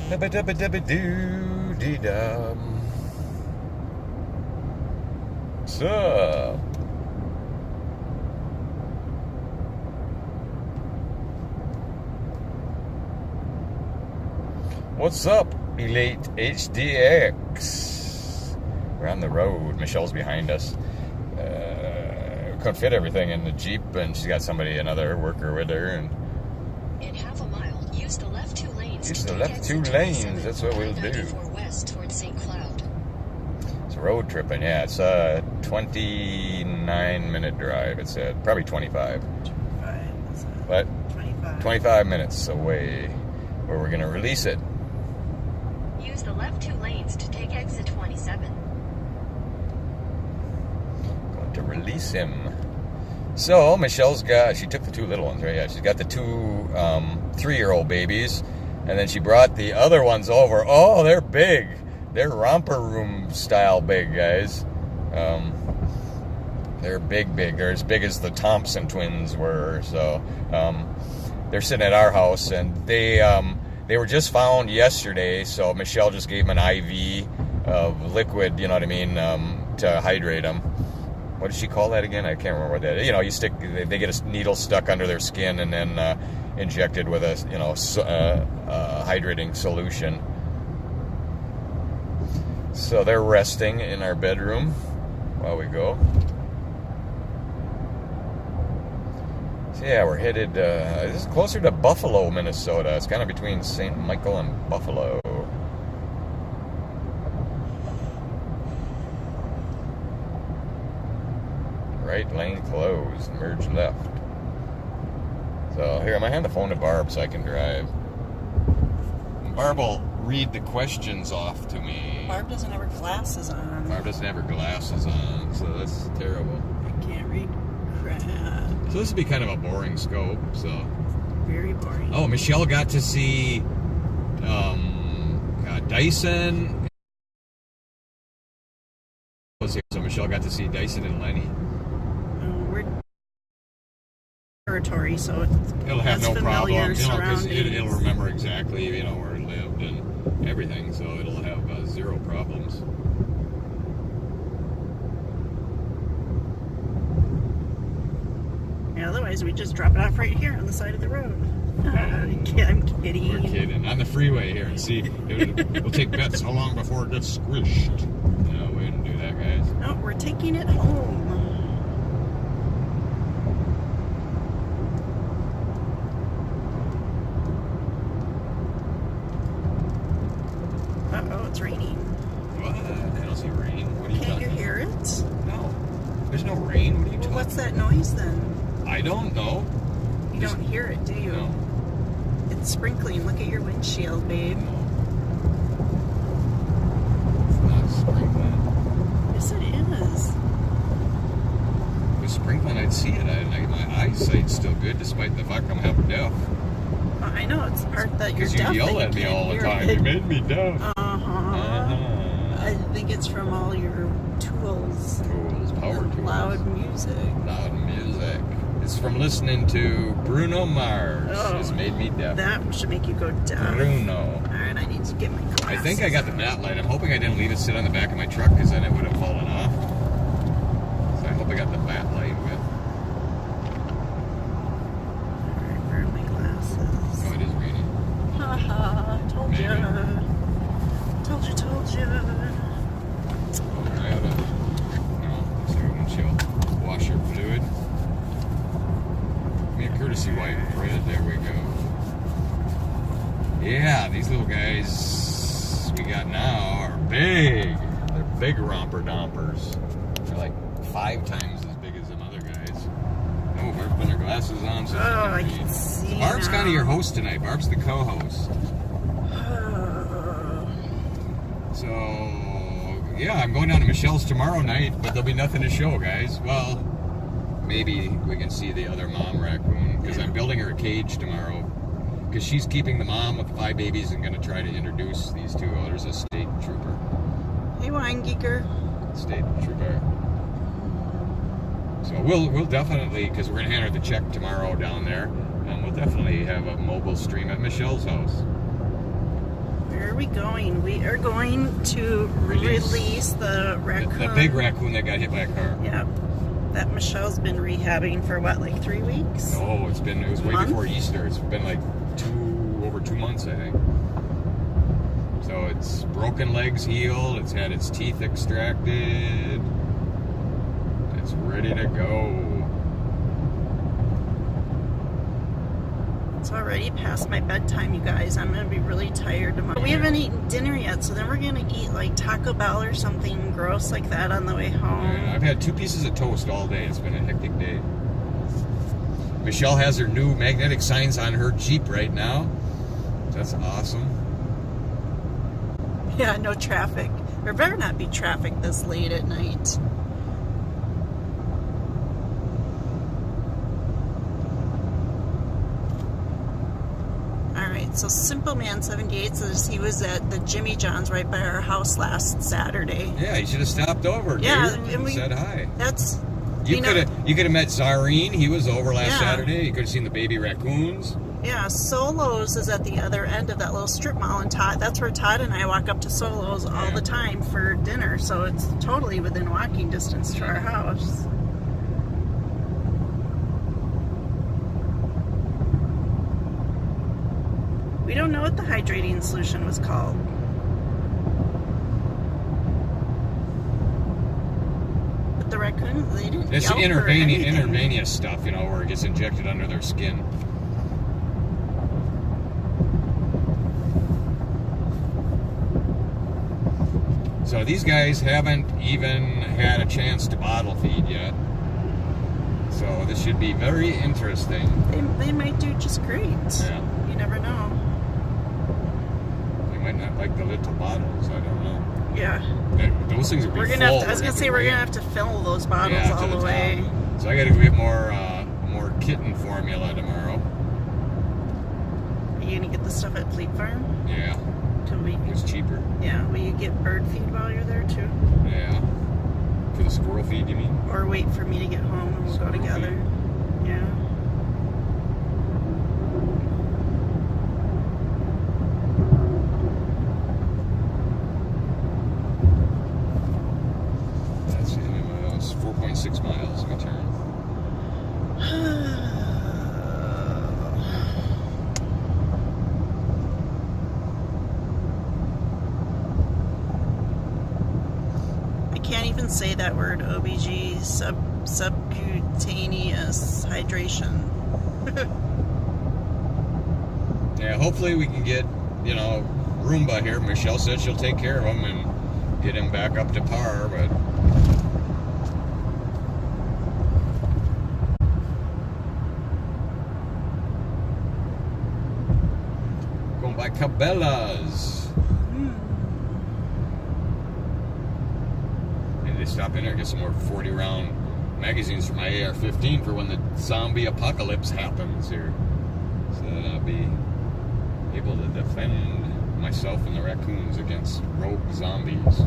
Dubba-dubba-dubba-doo-dee-dum. What's up? What's up, Elite HDX? We're on the road. Michelle's behind us. Couldn't fit everything in the Jeep, and she's got another worker with her. And in half a mile, use the left 2 lanes. use the left 2 lanes. That's what we'll do. West towards St. Cloud. It's road tripping. Yeah, it's a 29-minute drive. It said probably 25. 25. But 25. 25 minutes away, where we're gonna release it. Use the left 2 lanes to take exit 27. Going to release him. So Michelle's she took the 2 little ones, right? Yeah, she's got the 2 3-year-old babies, and then she brought the other ones over. Oh, they're big. They're romper room style big, guys. They're big. They're as big as the Thompson twins were. So they're sitting at our house, and they were just found yesterday. So Michelle just gave them an IV of liquid, you know what I mean, to hydrate them. What does she call that again? I can't remember what that is. You know, they get a needle stuck under their skin and then injected with a hydrating solution. So they're resting in our bedroom while we go. So yeah, we're headed. This is closer to Buffalo, Minnesota. It's kind of between St. Michael and Buffalo. Right lane closed. Merge left. So here, I'm gonna hand the phone to Barb so I can drive. Barb will read the questions off to me. Barb doesn't have her glasses on. Barb doesn't have her glasses on, so that's terrible. I can't read crap. So this would be kind of a boring scope. So very boring. Oh, Michelle got to see Dyson. So Michelle got to see Dyson and Lenny. We're territory, so it'll have no problem, because it'll remember exactly, where it lived and everything, so it'll have 0 problems. Yeah, otherwise we just drop it off right here on the side of the road. I'm kidding. We're kidding. On the freeway here, and see, it'll take bets how long before it gets squished. No, we didn't do that, guys. No, we're taking it home. Uh-oh, it's raining. What? I don't see rain. What are you Can't you hear it? No. There's no rain. What are you talking about? What's that noise then? I don't know. You don't hear it, do you? No. It's sprinkling. Look at your windshield, babe. No. It's not sprinkling. Yes, it is. If it's sprinkling, I'd see it. My eyesight's still good, despite the fact I'm half deaf. I know, it's the part that you're deaf. Because you yell at me all the time. You made me deaf. I think it's from all your tools. Power tools. Loud music. Loud music. It's from listening to Bruno Mars. It's made me deaf. That should make you go deaf. Bruno. Alright, I need to get my glasses. I think I got the mat light. I'm hoping I didn't leave it sit on the back of my truck, because then it would have fallen off. So I hope I got the mat light with. Alright, where are my glasses? Oh, it is raining. Haha, told ya. Told ya. Oh, I ought to, so windshield washer fluid. Give me a courtesy wipe, Fred. There we go. Yeah, these little guys we got now are big. They're big romper dompers. They're like 5 times as big as them other guys. Oh, Barb's putting her glasses on. So I can see. So Barb's kind of your host tonight. Barb's the co-host. So, yeah, I'm going down to Michelle's tomorrow night, but there'll be nothing to show, guys. Well, maybe we can see the other mom raccoon, because I'm building her a cage tomorrow. Because she's keeping the mom with 5 babies and going to try to introduce these 2. Oh, there's a state trooper. Hey, wine geeker. State trooper. So we'll definitely, because we're going to hand her the check tomorrow down there, we'll definitely have a mobile stream at Michelle's house. Where are we going? We are going to release the raccoon. The big raccoon that got hit by a car. Yeah. That Michelle's been rehabbing for what, like 3 weeks? No, it was way before Easter. It's been like over 2 months, I think. So it's broken legs healed. It's had its teeth extracted. It's ready to go. It's already past my bedtime, you guys. I'm going to be really tired tomorrow. We haven't eaten dinner yet, so then we're going to eat like Taco Bell or something gross like that on the way home. Yeah, I've had 2 pieces of toast all day. It's been a hectic day. Michelle has her new magnetic signs on her Jeep right now. That's awesome. Yeah, no traffic. There better not be traffic this late at night. Alright, so Simple Man 78 says he was at the Jimmy John's right by our house last Saturday. Yeah, you should have stopped over, yeah, dude, and we said hi. That's... You could have met Zareen. He was over last Yeah. Saturday. You could have seen the baby raccoons. Yeah, Solo's is at the other end of that little strip mall, and that's where Todd and I walk up to Solo's all the time for dinner, so it's totally within walking distance to our house. We don't know what the hydrating solution was called. But the raccoon, they didn't It's yelp or anything. intravenous stuff, you know, where it gets injected under their skin. So these guys haven't even had a chance to bottle feed yet. So this should be very interesting. They might do just great. Yeah. You never know. They might not like the little bottles. I don't know. Yeah. Those things are We're gonna have to, I was gonna say we're gonna have to fill those bottles to all the way. top. So I gotta get more kitten formula tomorrow. Are you gonna get the stuff at Fleet Farm? Yeah. It's cheaper. Yeah, will you get bird feed while you're there too? Yeah. For the squirrel feed, you mean? Or wait for me to get home and we'll Squirrel go together. feed. Yeah. That's 4.6 miles. Let me turn. I can't even say that word, OBG, subcutaneous hydration. Yeah, hopefully we can get, Roomba here. Michelle said she'll take care of him and get him back up to par, but... Going by Cabela's. And they stop in there and get some more 40-round magazines for my AR-15 for when the zombie apocalypse happens here. So that I'll be able to defend myself and the raccoons against rogue zombies.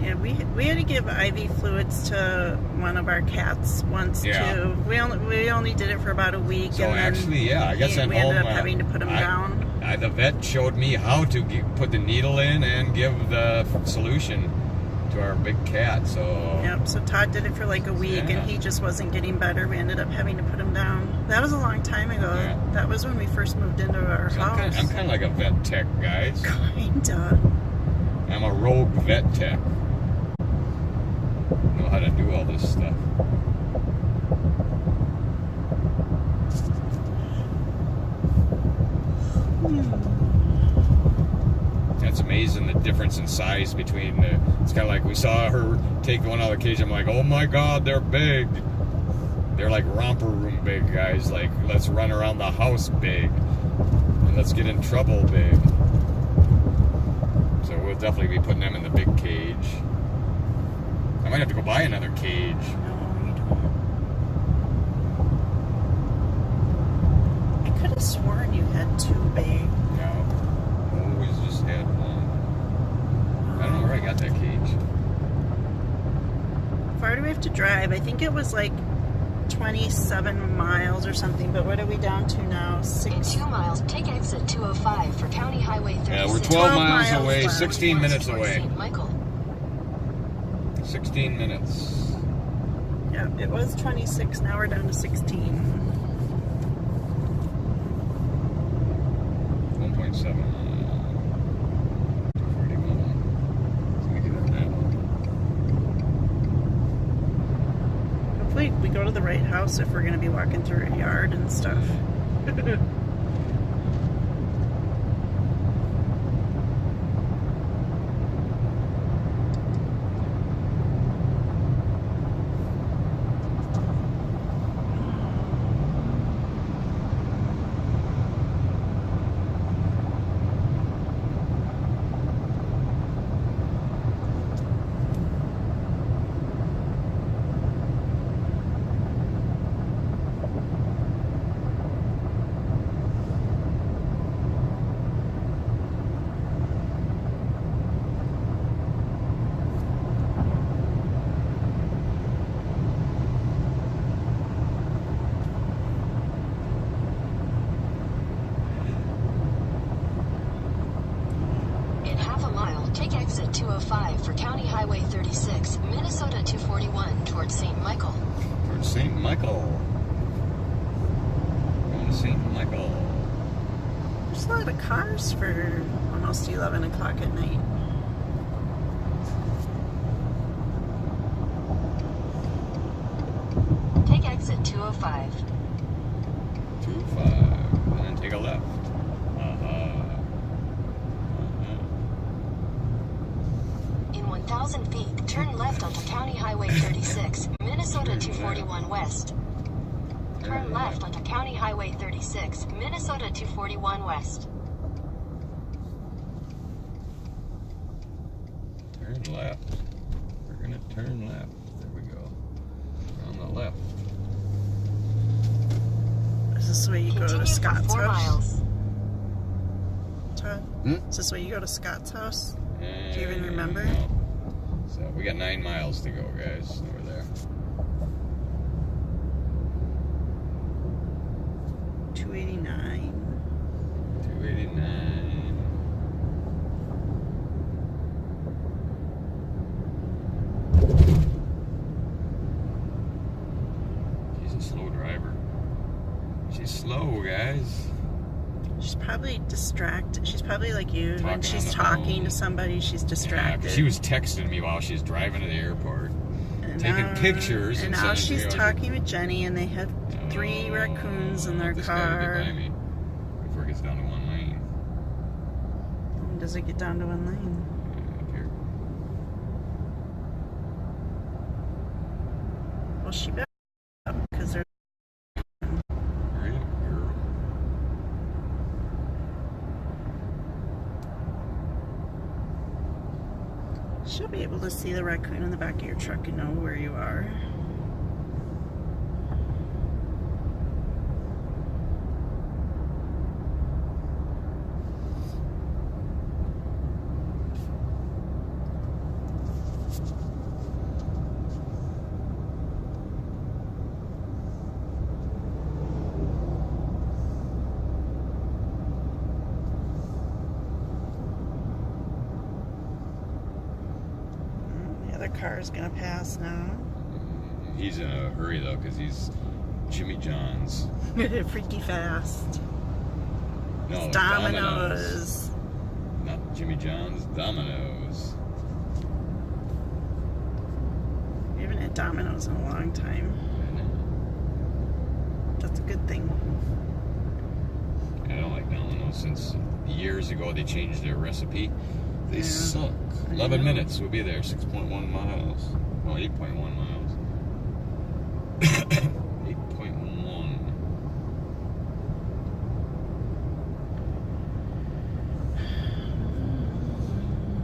Yeah, we had to give IV fluids to one of our cats once too. We only did it for about a week. So and actually, then I guess we ended up having to put him down. The vet showed me how to put the needle in and give the solution to our big cat. So yep. So Todd did it for like a week, and he just wasn't getting better. We ended up having to put him down. That was a long time ago. Yeah. That was when we first moved into our house. I'm kind of like a vet tech, guys. Kinda. I'm a rogue vet tech. Know how to do all this stuff. That's amazing, the difference in size between the... It's kind of like we saw her take one out of the cage. I'm like, oh my God, they're big. They're like romper room big, guys. Like, let's run around the house big. And let's get in trouble big. So we'll definitely be putting them in the big cage. I might have to go buy another cage. No, you don't. I could have sworn you had two big. No. Always just had one. I don't know where I got that cage. How far do we have to drive? I think it was like 27 miles or something, but what are we down to now? In 6. 2 miles, take exit 205 for County Highway 36. Yeah, we're 12 12 miles miles away, left. 16 minutes Towards away. St. Michael. 16 minutes. Yeah, it was 26, now we're down to 16. 1.7. 41. So we get on that one. Hopefully we go to the right house if we're going to be walking through a yard and stuff. In half a mile, take exit 205 for County Highway 36, Minnesota 241 towards St. Michael. Towards St. Michael. Going to St. Michael. There's a lot of cars for almost 11 o'clock at night. Take exit 205. 2-5. And then take a left. In 1,000 feet, turn left onto County Highway 36, Minnesota 241 West. Turn left onto County Highway 36, Minnesota 241 West. Turn left. We're going to turn left. There we go. On the left. Is this the way you go to Continue for Scott's 4 house? miles. Todd? Is this the way you go to Scott's house? Do you even remember? No. So we got 9 miles to go, guys. Over there. 289. 289. She's a slow driver. She's slow, guys. She's probably distracted. She's probably like you. Talking When she's on the talking phone. to somebody, she's Yeah, distracted. 'cause she was texting me while she's driving to the airport. And taking now- pictures And and now sending she's me over. talking with Jenny, and they have 3 raccoons in their This guy will car. get by me before it gets down to 1 lane. And does it get down to 1 lane? Yeah, up here. Well, she better because they're. Right, girl. She'll be able to see the raccoon in the back of your truck and know where you are. The other car's gonna pass now. He's in a hurry though, because he's Jimmy John's. Freaky fast. No, It's Domino's. Not Jimmy John's, Domino's. We haven't had Domino's in a long time. That's a good thing. I don't like Domino's. Since years ago they changed their recipe. They Yeah. suck. I 11 know. minutes, we'll be there. 6.1 miles. Well, 8.1 miles. 8.1.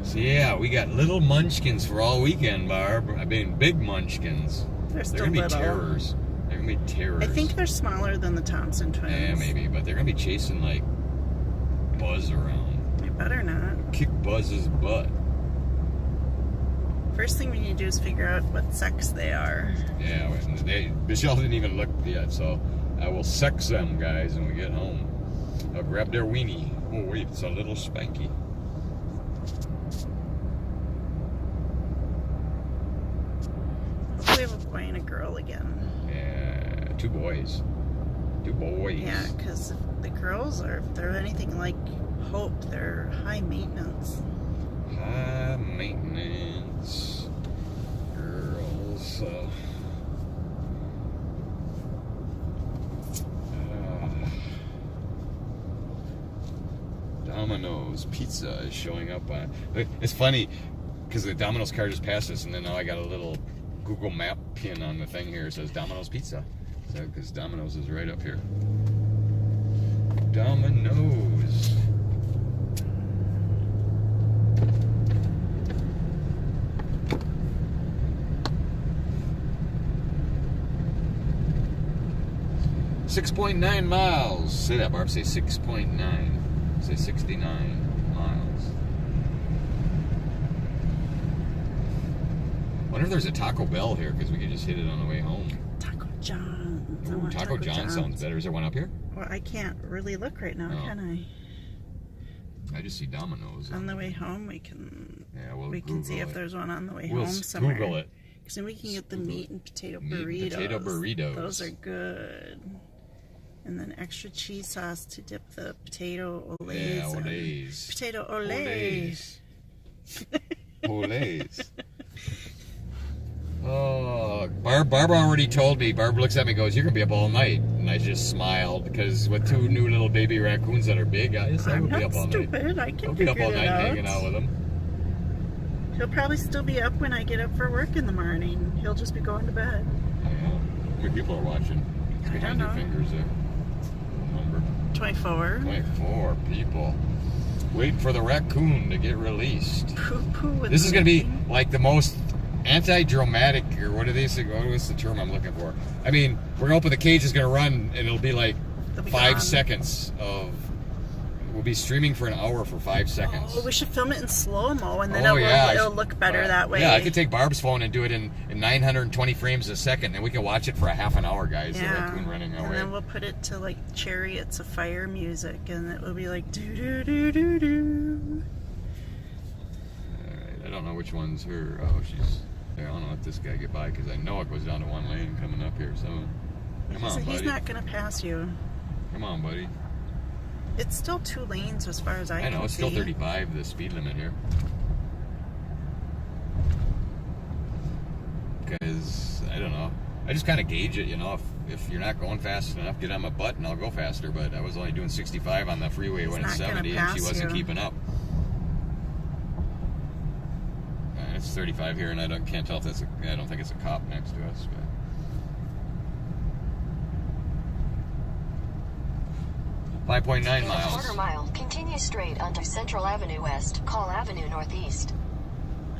So yeah, we got little munchkins for all weekend, Barb. I mean, big munchkins. They're still They're gonna be little. terrors. They're gonna be terrors. I think they're smaller than the Thompson twins. Yeah, maybe, but they're gonna be chasing like Buzz around. They better not. Kick Buzz's butt. First thing we need to do is figure out what sex they are. Yeah, Michelle didn't even look yet, so I will sex them, guys, when we get home. I'll grab their weenie. Oh, wait, it's a little spanky. Hopefully we have a boy and a girl again. Yeah, 2 boys. 2 boys. Yeah, because the girls are, if they're anything like Hope, they're high maintenance. High maintenance girls. Domino's Pizza is showing up on. It's funny because the Domino's car just passed us, and then now I got a little Google Map pin on the thing here. It says Domino's Pizza. So because Domino's is right up here. Domino's. .9 miles. Say that, Barb. Say 6.9. Say 69 miles. Wonder if there's a Taco Bell here, because we could just hit it on the way home. Taco John's. I Ooh, want Taco John sounds better. Is there one up here? Well, I can't really look right now, Oh. can I just see Domino's. I? On the way home, we can. Yeah, we'll we can Google see if it. there's one on the way We'll home somewhere. Google it. Because then we can get the Google meat it. and potato Meat and burritos. potato burritos. Those are good. And then extra cheese sauce to dip the potato olays. Yeah, in. olays. Potato olays. Olays. Oh, Barb already told me. Barb looks at me and goes, "You're going to be up all night." And I just smiled because with 2 new little baby raccoons that are big, I would I'm be not up all stupid. night. I can I'll be up figure all it night out. hanging out with them. He'll probably still be up when I get up for work in the morning. He'll just be going to bed. Yeah. How many people are watching? It's I behind don't your know. fingers there. Number 24. 24 people. Wait for the raccoon to get released. Poo-poo. This is going to be like the most anti-dramatic, or what do they say? What's the term I'm looking for? I mean, we're going to open the cage, is going to run, and it'll be like They'll be 5 gone. seconds of. We'll be streaming for an hour for 5 seconds. Oh, we should film it in slow-mo, and then Oh, yeah. it'll look better that way. Yeah, I could take Barb's phone and do it in 920 frames a second, and we can watch it for a half an hour, guys. The raccoon running and away. then we'll put it to like Chariots of Fire music, and it will be like do do do do do. Alright, I don't know which one's her. Oh, she's. I don't know, let this guy get by, because I know it goes down to 1 lane coming up here. So, come on, buddy. He's not gonna pass you. Come on, buddy. It's still 2 lanes as far as I can see. know, it's still 35, the speed limit here. Because, I don't know. I just kind of gauge it, you know. If you're not going fast enough, get on my butt and I'll go faster. But I was only doing 65 on the freeway when it's not gonna 70 and she pass wasn't you. keeping up. It's 35 here, and I can't tell if that's I don't think it's a cop next to us. But. .9 In a miles. quarter mile, continue straight onto Central Avenue West, Call Avenue Northeast.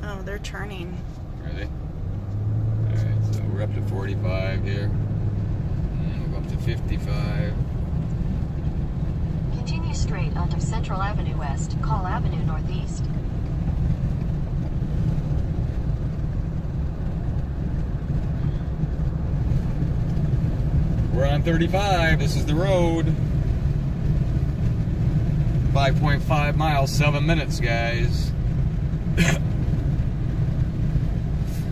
Oh, they're turning. Are they? Alright, so we're up to 45 here. And we'll go up to 55. Continue straight onto Central Avenue West, Call Avenue Northeast. We're on 35. This is the road. 5.5 miles, 7 minutes, guys.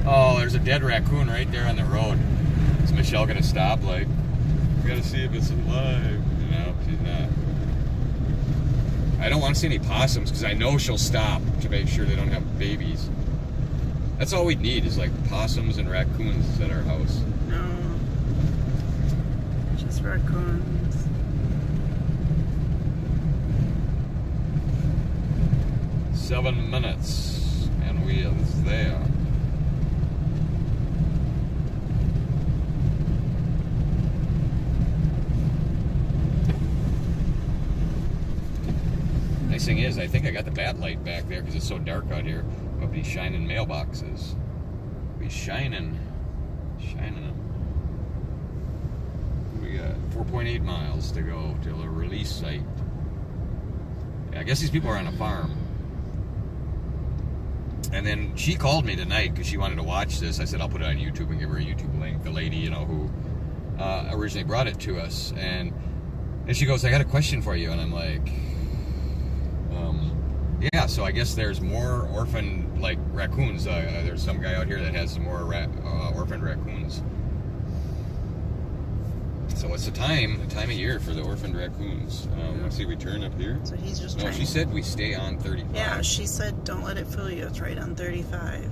Oh, there's a dead raccoon right there on the road. Is Michelle gonna stop? Like, we gotta see if it's alive. No, she's not. I don't want to see any possums because I know she'll stop to make sure they don't have babies. That's all we need is like possums and raccoons at our house. No. Just raccoons. Seven minutes, and we are there. Nice thing is, I think I got the bat light back there because it's so dark out here. I'll be shining mailboxes. Be shining them. We got 4.8 miles to go to the release site. Yeah, I guess these people are on a farm. And then she called me tonight because she wanted to watch this. I said, I'll put it on YouTube and give her a YouTube link. The lady, you know, who originally brought it to us. And she goes, I got a question for you. And I'm like, yeah, so I guess there's more orphan, like, raccoons. There's some guy out here that has some more orphaned raccoons. So what's the time of year for the orphaned raccoons? Let's see, we turn up here. So he's just No, trying. she said we stay on 35. Yeah, she said don't let it fool you. It's right on 35.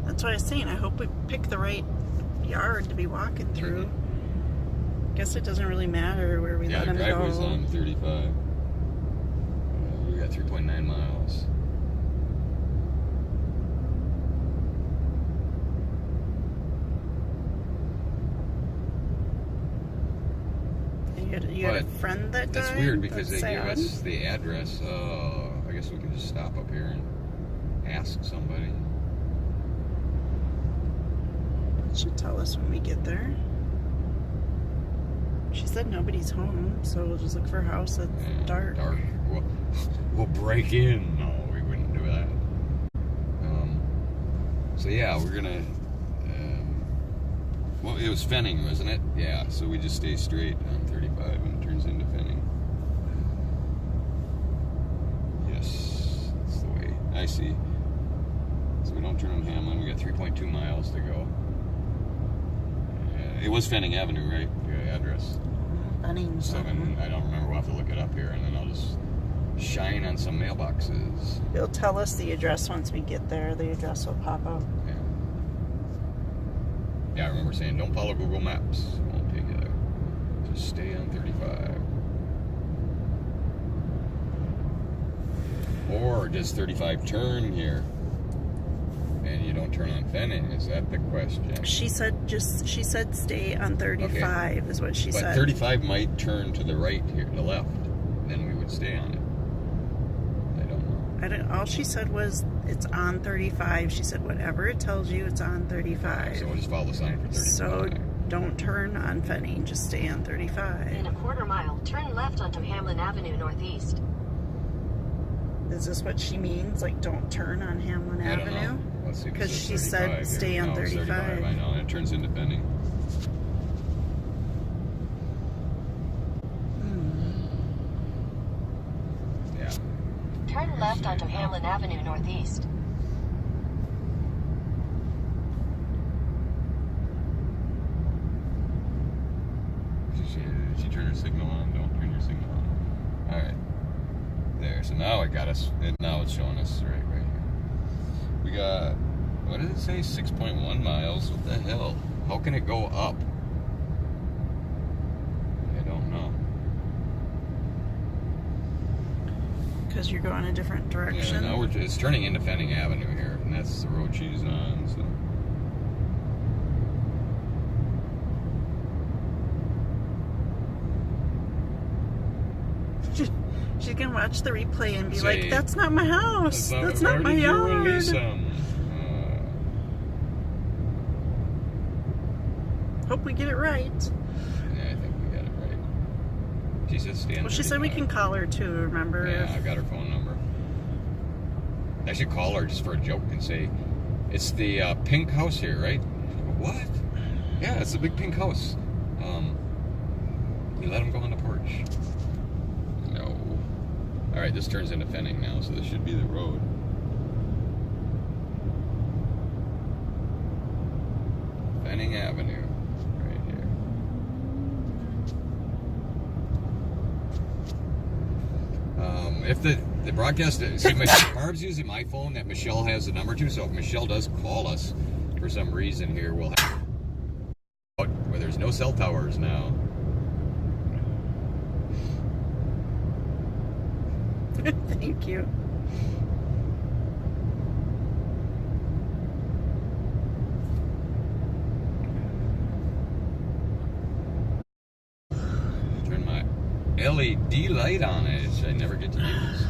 That's what I was saying. I hope we pick the right yard to be walking through. Guess it doesn't really matter where we let him go. Yeah, the driveway's on 35. We got 3.9 miles. You had a friend that died? That's weird because they sad. gave us the address. I guess we can just stop up here and ask somebody. Should tell us when we get there. She said nobody's home, so we'll just look for a house that's dark. Dark. We'll break in. No, we wouldn't do that. So yeah, we're gonna. Well, it was Fenning, wasn't it? Yeah. So we just stay straight on 35 and it turns into Fenning. Yes, that's the way. I see. So we don't turn on Hamlin. We got 3.2 miles to go. It was Fenning Avenue, right? The address. Fenning. 7. I don't remember. We'll have to look it up here, and then I'll just shine on some mailboxes. It'll tell us the address once we get there. The address will pop up. Yeah. Yeah, I remember saying, don't follow Google Maps. It won't take you there. Just stay on 35. Or does 35 turn here? And you don't turn on Fenning? Is that the question? She said stay on 35 is what she But said. 35 might turn to the right here, the left. Then we would stay on it. I don't know. All she said was it's on 35. She said whatever it tells you, it's on 35. So we'll just follow the sign for 35. So don't turn on Fenning, just stay on 35. In a quarter mile, turn left onto Hamlin Avenue Northeast. Is this what she means? Like don't turn on Hamlin I don't Avenue? know. Let's see. Because she said stay on 35. I know, and it turns into Fenning. Yeah. Turn left onto Hamlin Avenue Northeast. Did she turn her signal on? Don't turn your signal on. Alright. There. So now it got us. Now it's showing us right here. We got, what did it say? 6.1 miles. What the hell? How can it go up? I don't know. Because you're going a different direction. Yeah, now it's turning into Fenning Avenue here, and that's the road she's on. So. She can watch the replay and be Say, like, that's not my house. That's not my yard. Hope we get it right. Yeah, I think we got it right. She said stand. Well, she said we can call her too, remember? Yeah, I got her phone number. I should call her just for a joke and say, it's the pink house here, right? What? Yeah, it's a big pink house. You let him go on the porch. No. Alright, this turns into Fenning now, so this should be the road. Fenning Avenue. Right here. If the broadcast, see, Barb's using my phone that Michelle has the number to, so if Michelle does call us for some reason here, we'll have where there's no cell towers now. Thank you. Turn my LED light on it, which I never get to use.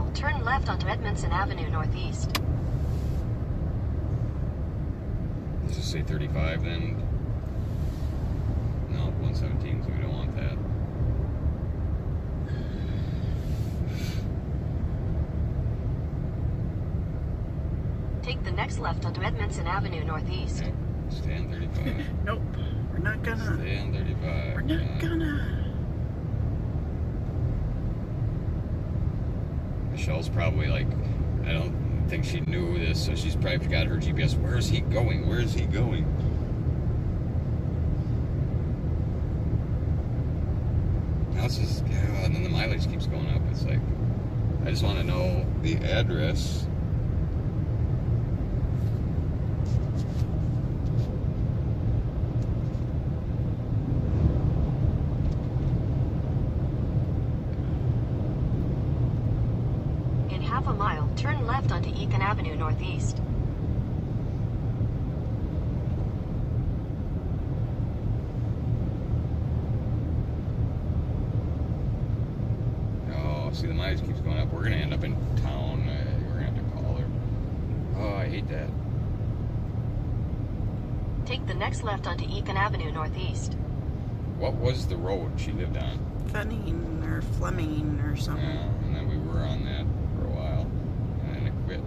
mile, turn left onto Edmondson Avenue Northeast. Let's just say 35 then. No, 117, so we don't want that. Take the next left onto Edmondson Avenue Northeast. Okay. Stay on 35. Nope. We're not gonna. Stay on 35. We're not gonna. Michelle's probably like, I don't think she knew this, so she's probably got her GPS. Where is he going? Where is he going? Now it's just, yeah, and then the mileage keeps going up. It's like, I just want to know the address. Half a mile, turn left onto Eakin Avenue Northeast. Oh, see, the mileage keeps going up. We're going to end up in town. We're going to have to call her. Oh, I hate that. Take the next left onto Eakin Avenue Northeast. What was the road she lived on? Fleming or Fleming or something. Yeah, and then we were on that for a while, and then it quit.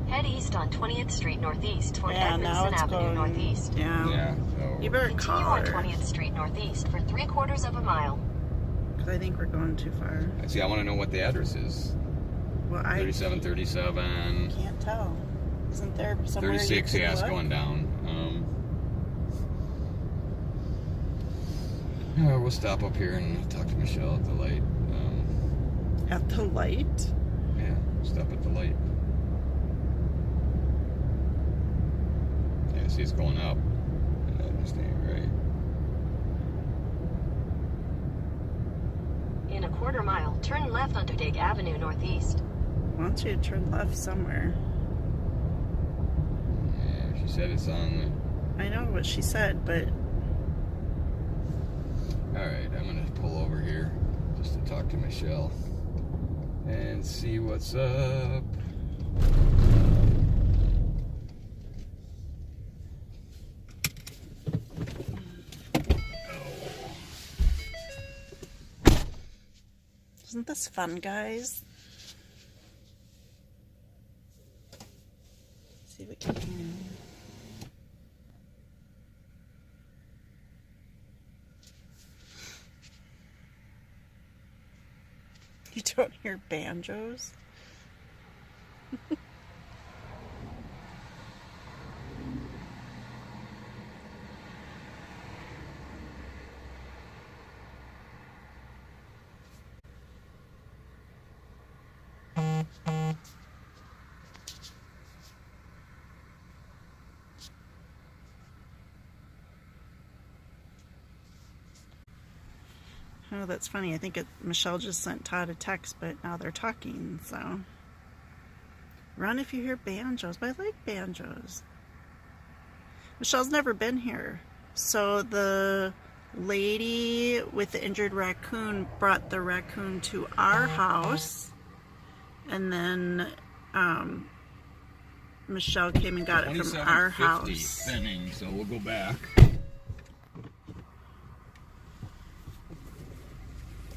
Head east on 20th Street Northeast toward Yeah, now Edmondson it's Avenue going. Northeast. Yeah. Yeah, so You better Continue call on her. 20th Street Northeast for 3/4 of a mile. Because I think we're going too far. see, I want to know what the address is. Well, I 3737. can't tell. Isn't there somewhere 36, you can yeah, it's look? going down. We'll stop up here and talk to Michelle at the light. At the light? Yeah, stop at the light. Yeah, see, it's going up. And that just ain't right. In a 1/4 mile, turn left onto Dig Avenue Northeast. Why don't you turn left somewhere? Yeah, she said it's on I know what she said, but Alright, I'm gonna pull over here just to talk to Michelle and see what's up. isn't this fun, guys? See if we can hear. You don't hear banjos? Oh, that's funny. I think Michelle just sent Todd a text, but now they're talking, so. Run if you hear banjos, but I like banjos. Michelle's never been here. So the lady with the injured raccoon brought the raccoon to our house, and then Michelle came and got it from our house. 2750 spinning, so we'll go back.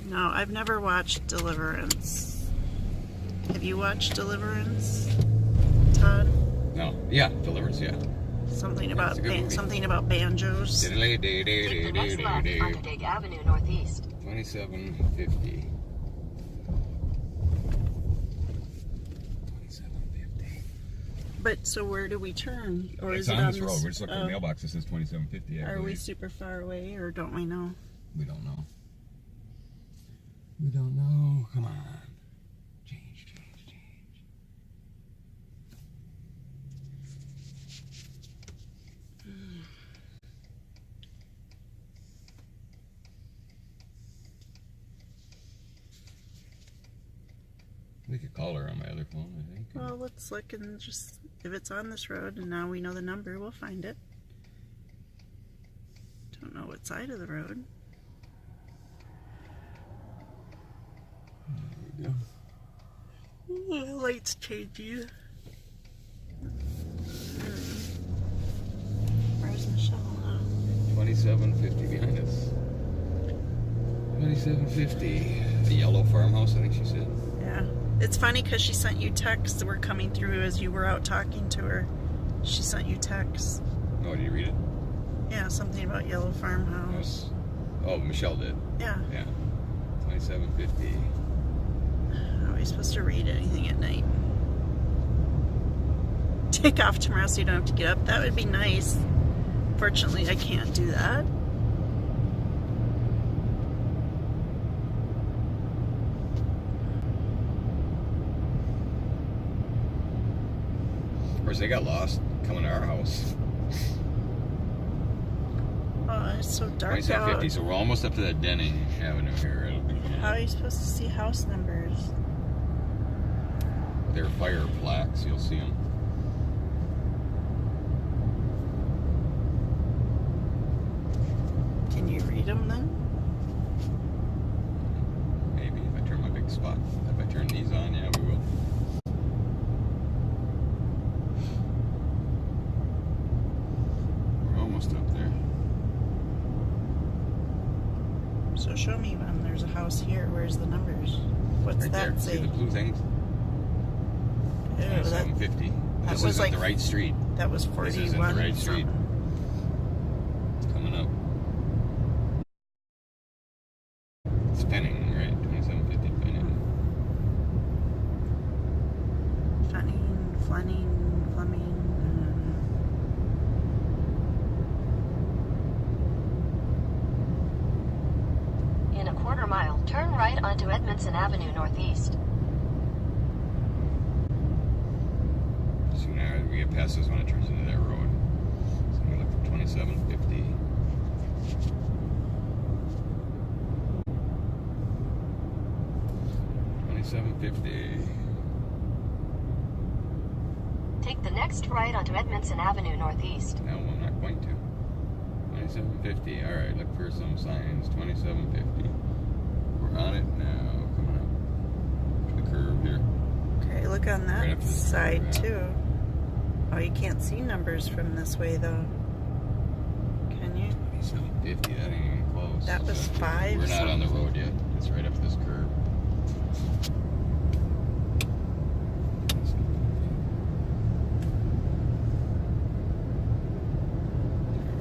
No, I've never watched Deliverance. Have you watched Deliverance, Todd? No, yeah, Deliverance, yeah. Something It's about a good movie. something about banjos. Take the next left onto Dig Avenue Northeast. 2750. 2750. But so where do we turn? Or It's is it on on this road. We're just looking at oh, the mailbox that says 2750. I Are we believe. super far away, or don't we know? We don't know. We don't know. Come on. Change. We could call her on my other phone, I think. Well, let's look and just, if it's on this road and now we know the number, we'll find it. Don't know what side of the road. Yeah. Ooh, the light's changing. Where's Michelle now? 2750 behind us. 2750. The yellow farmhouse, I think she said. Yeah. It's funny because she sent you texts that were coming through as you were out talking to her. She sent you texts. Oh, did you read it? Yeah, something about yellow farmhouse. Oh, Michelle did. Yeah. Yeah. 2750. How are you supposed to read anything at night? Take off tomorrow so you don't have to get up. That would be nice. Fortunately, I can't do that. Of course, they got lost coming to our house. Oh, it's so dark out. 2750, so we're almost up to that Denning Avenue here. It'll be How are you supposed to see house numbers? They're fire plaques, you'll see them. Can you read them then? Maybe if I turn my big spot. If I turn these on, yeah, we will. We're almost up there. So show me when there's a house here. Where's the numbers? What's Right that there. say? See the blue things? Ew, that 750. This was isn't like- the right street. was This 41. isn't the right street. something. It's coming up. Spinning, right? 2750 spinning. Fleming. In a quarter mile, turn right onto Edmondson Avenue Northeast. Soon after we get past this one, it turns into that road. So I'm going to look for 2750. Take the next right onto Edmondson Avenue Northeast. No, I'm not going to. 2750. Alright, look for some signs. 2750. We're on it now. Coming up to the curve here. Okay, look on Right that up to this side curve, yeah. too. Oh, you can't see numbers from this way though. Can you? 2750. That ain't even close. That was 5 We're not on the road yet. It's right up this curve.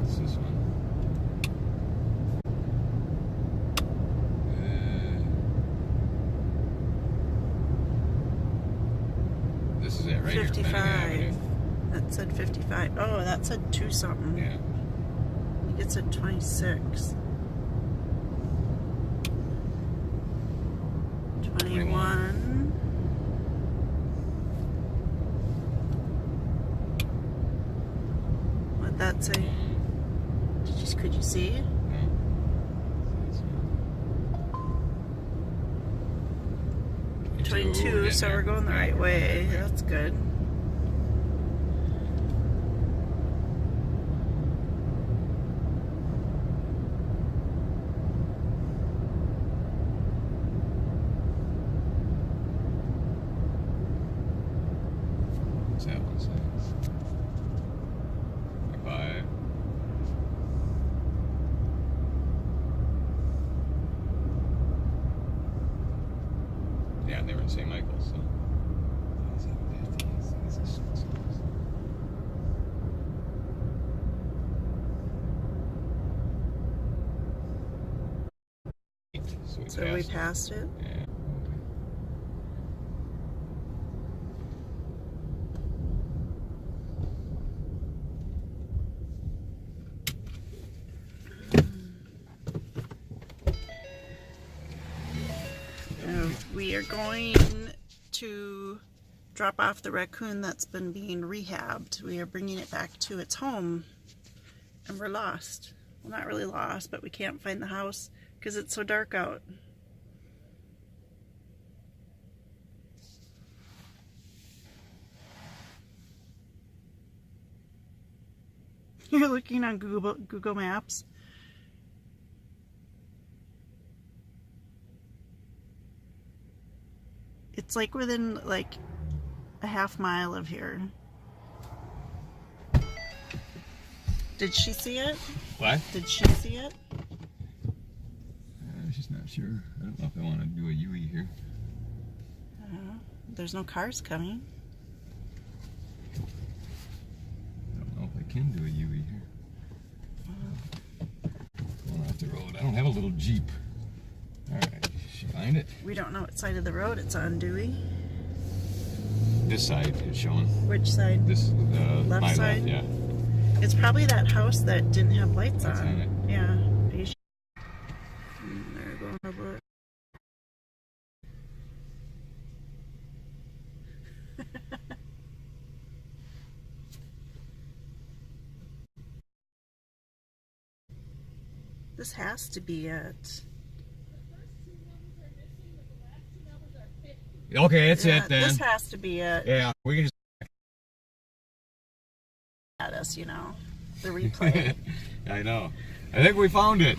What's this one? This is it right here. 55. Avenue. That said 55. Oh, that said 2 something. Yeah. I think it said 26. 21. What'd that say? Could you see? No. 22, so we're going the right way. That's good. What's that one say? 5. Yeah, they were in St. Michael's, so. 2750. This is so close. So we passed it. Yeah. We are going to drop off the raccoon that's been being rehabbed. We are bringing it back to its home, and we're lost. Well, not really lost, but we can't find the house because it's so dark out. You're looking on Google Maps. It's like within like a half mile of here. Did she see it? What? Did she see it? She's not sure. I don't know if I want to do a UE here. There's no cars coming. I don't know if I can do a UE here. Going off the road. I don't have a little Jeep. Alright, did she find it? We don't know what side of the road it's on, do we? This side is showing. Which side? This, Left my side? left, yeah. It's probably that house that didn't have lights Lights on. on it. Yeah. They're going to look. This has to be it. Okay, that's it then. This has to be it. Yeah, we can just. At us, you know, the replay. I know. I think we found it.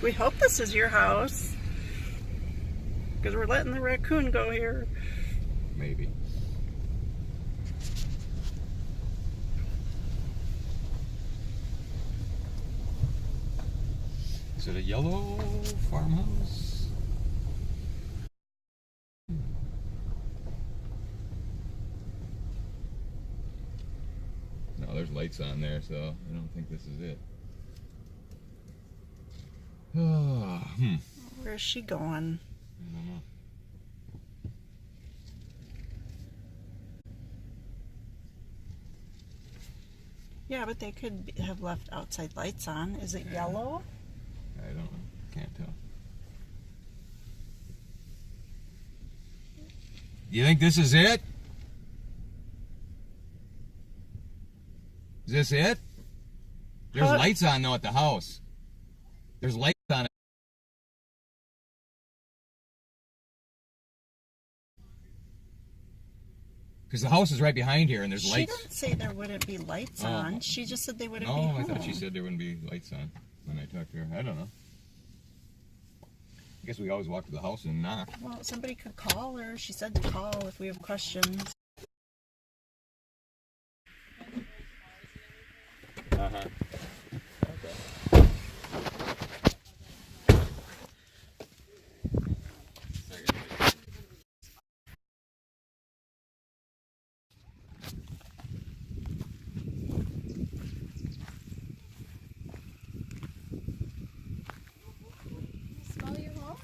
We hope this is your house, because we're letting the raccoon go here. Maybe. Is it a yellow farmhouse? No, there's lights on there, so I don't think this is it. Where's she going? I don't know. Yeah, but they could have left outside lights on. Is it yellow? I don't know. Can't tell. You think this is it? Is this it? There's lights on though at the house. There's lights on it. Because the house is right behind here and there's She lights. didn't say there wouldn't be lights on. She just said they wouldn't be No, home. I thought she said there wouldn't be lights on when I talked to her. I don't know. I guess we always walk to the house and knock. Well, somebody could call her. She said to call if we have questions. Uh-huh. Smell your home?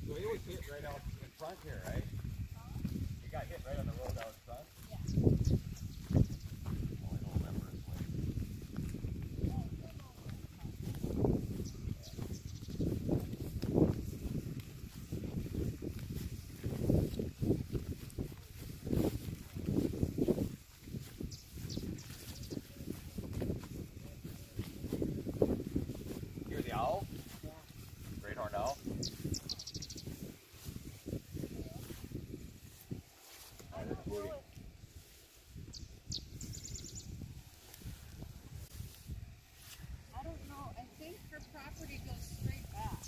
So he always hit right out in front here, right? He got hit right on the road out front? Yeah. Oh, I don't remember his way. You're the owl? Yeah. Great horned owl? I don't know. I think her property goes straight back.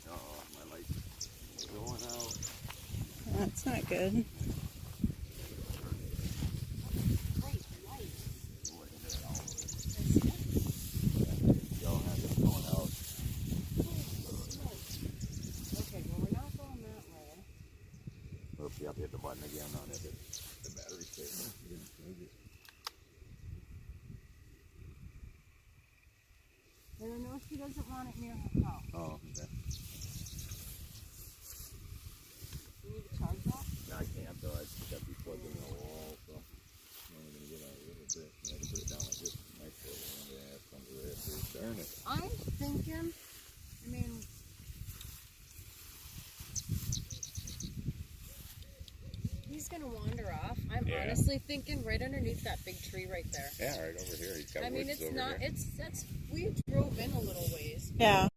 Oh, my light's going out. That's not good. Great light. Y'all have it going out. Okay, well, we're not going that way. Oops, you have to hit the button again on it. The battery statement. You didn't change it. And I know she doesn't want it near her house. Oh, okay. You need to charge that? No, I can't though. I just got to be plugged in the wall, so I'm only going to get out a little bit. I can put it down like this. Nice little one. Yeah, it's under there. Darn it. I'm thinking, I mean, he's gonna wander off. I'm Yeah. honestly thinking right underneath that big tree right there. Yeah, right over here. He's got I mean, woods it's over not. here. That's. We drove in a little ways. Yeah.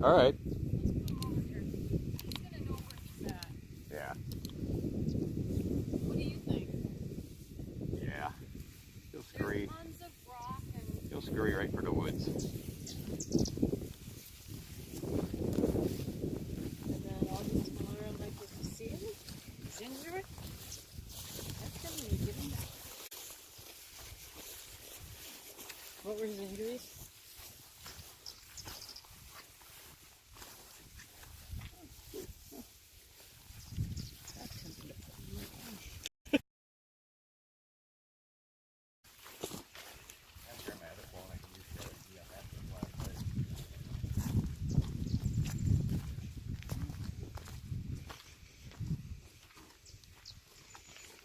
All right. Let's put him over here. He's gonna know where he's at. Yeah. What do you think? Yeah. He'll There's scurry. tons of rock and He'll scurry right for the woods. and then I'll just follow around like this. You see him? He's injured. That's him when you get him back. What were his injuries?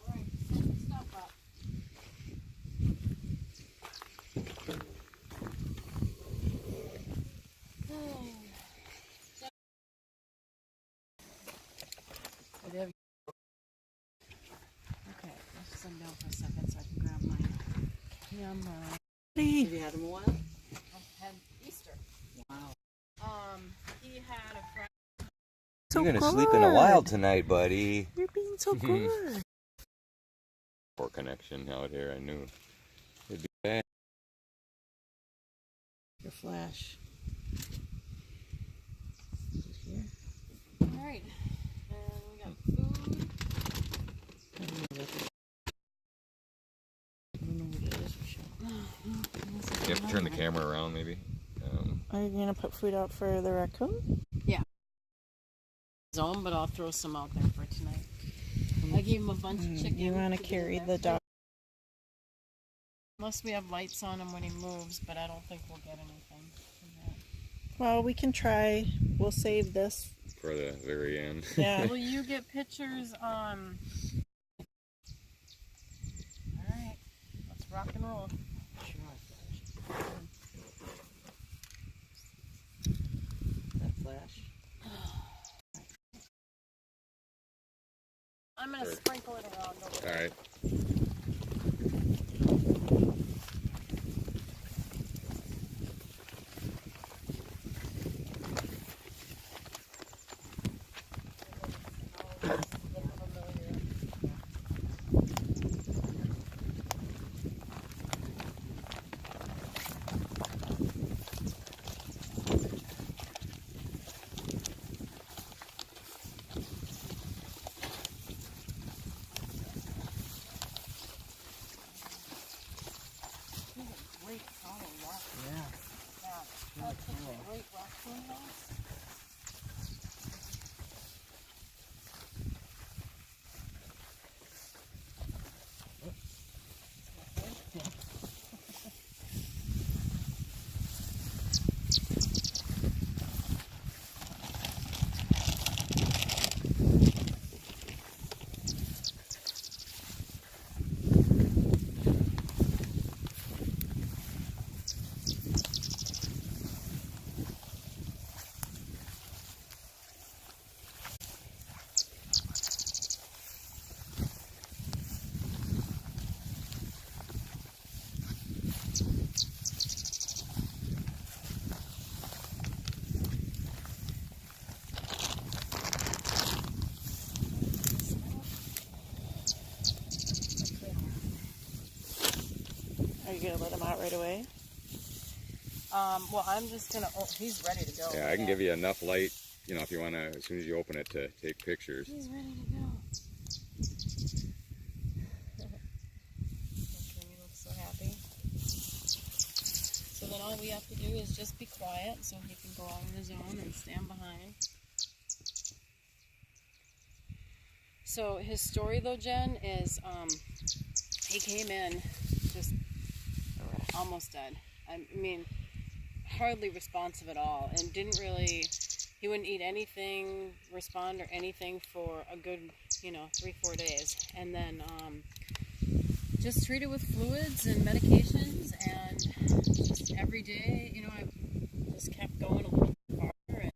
Alright, set your stuff up. Okay, let's just sit down for a second so I can grab my camera. Have you had him a while? I've had Easter. Wow. He had a friend. So You're gonna good. sleep in a while tonight, buddy. You're being so good. Poor connection out here. I knew it'd be bad. Your flash. Alright. And we got food. I don't know what it is for sure. You have to turn the camera around, maybe. Are you gonna put food out for the raccoon? Zone, but I'll throw some out there for tonight. I gave him a bunch of chicken. You want to to get carry in the there. dog? Unless we have lights on him when he moves, but I don't think we'll get anything from that. Well, we can try. We'll save this. For the very end. Yeah. Will you get pictures on? Alright, let's rock and roll. That flash. I'm gonna sprinkle it around a little. All right. Great solid rock. Yeah. Yeah. That's a great raccoon house. Are you gonna let him out right away? Well, I'm just gonna. Oh, he's ready to go. Yeah, I can give you enough light, you know, if you want to, as soon as you open it, to take pictures. He's ready to go. Okay, he looks so happy. So then all we have to do is just be quiet so he can go out on his own and stand behind. So his story though, Jen, is he came in just almost dead. I mean, hardly responsive at all, and didn't really, he wouldn't eat anything, respond or anything for a good, 3-4 days. And then just treated with fluids and medications, and just every day, I just kept going a little farther.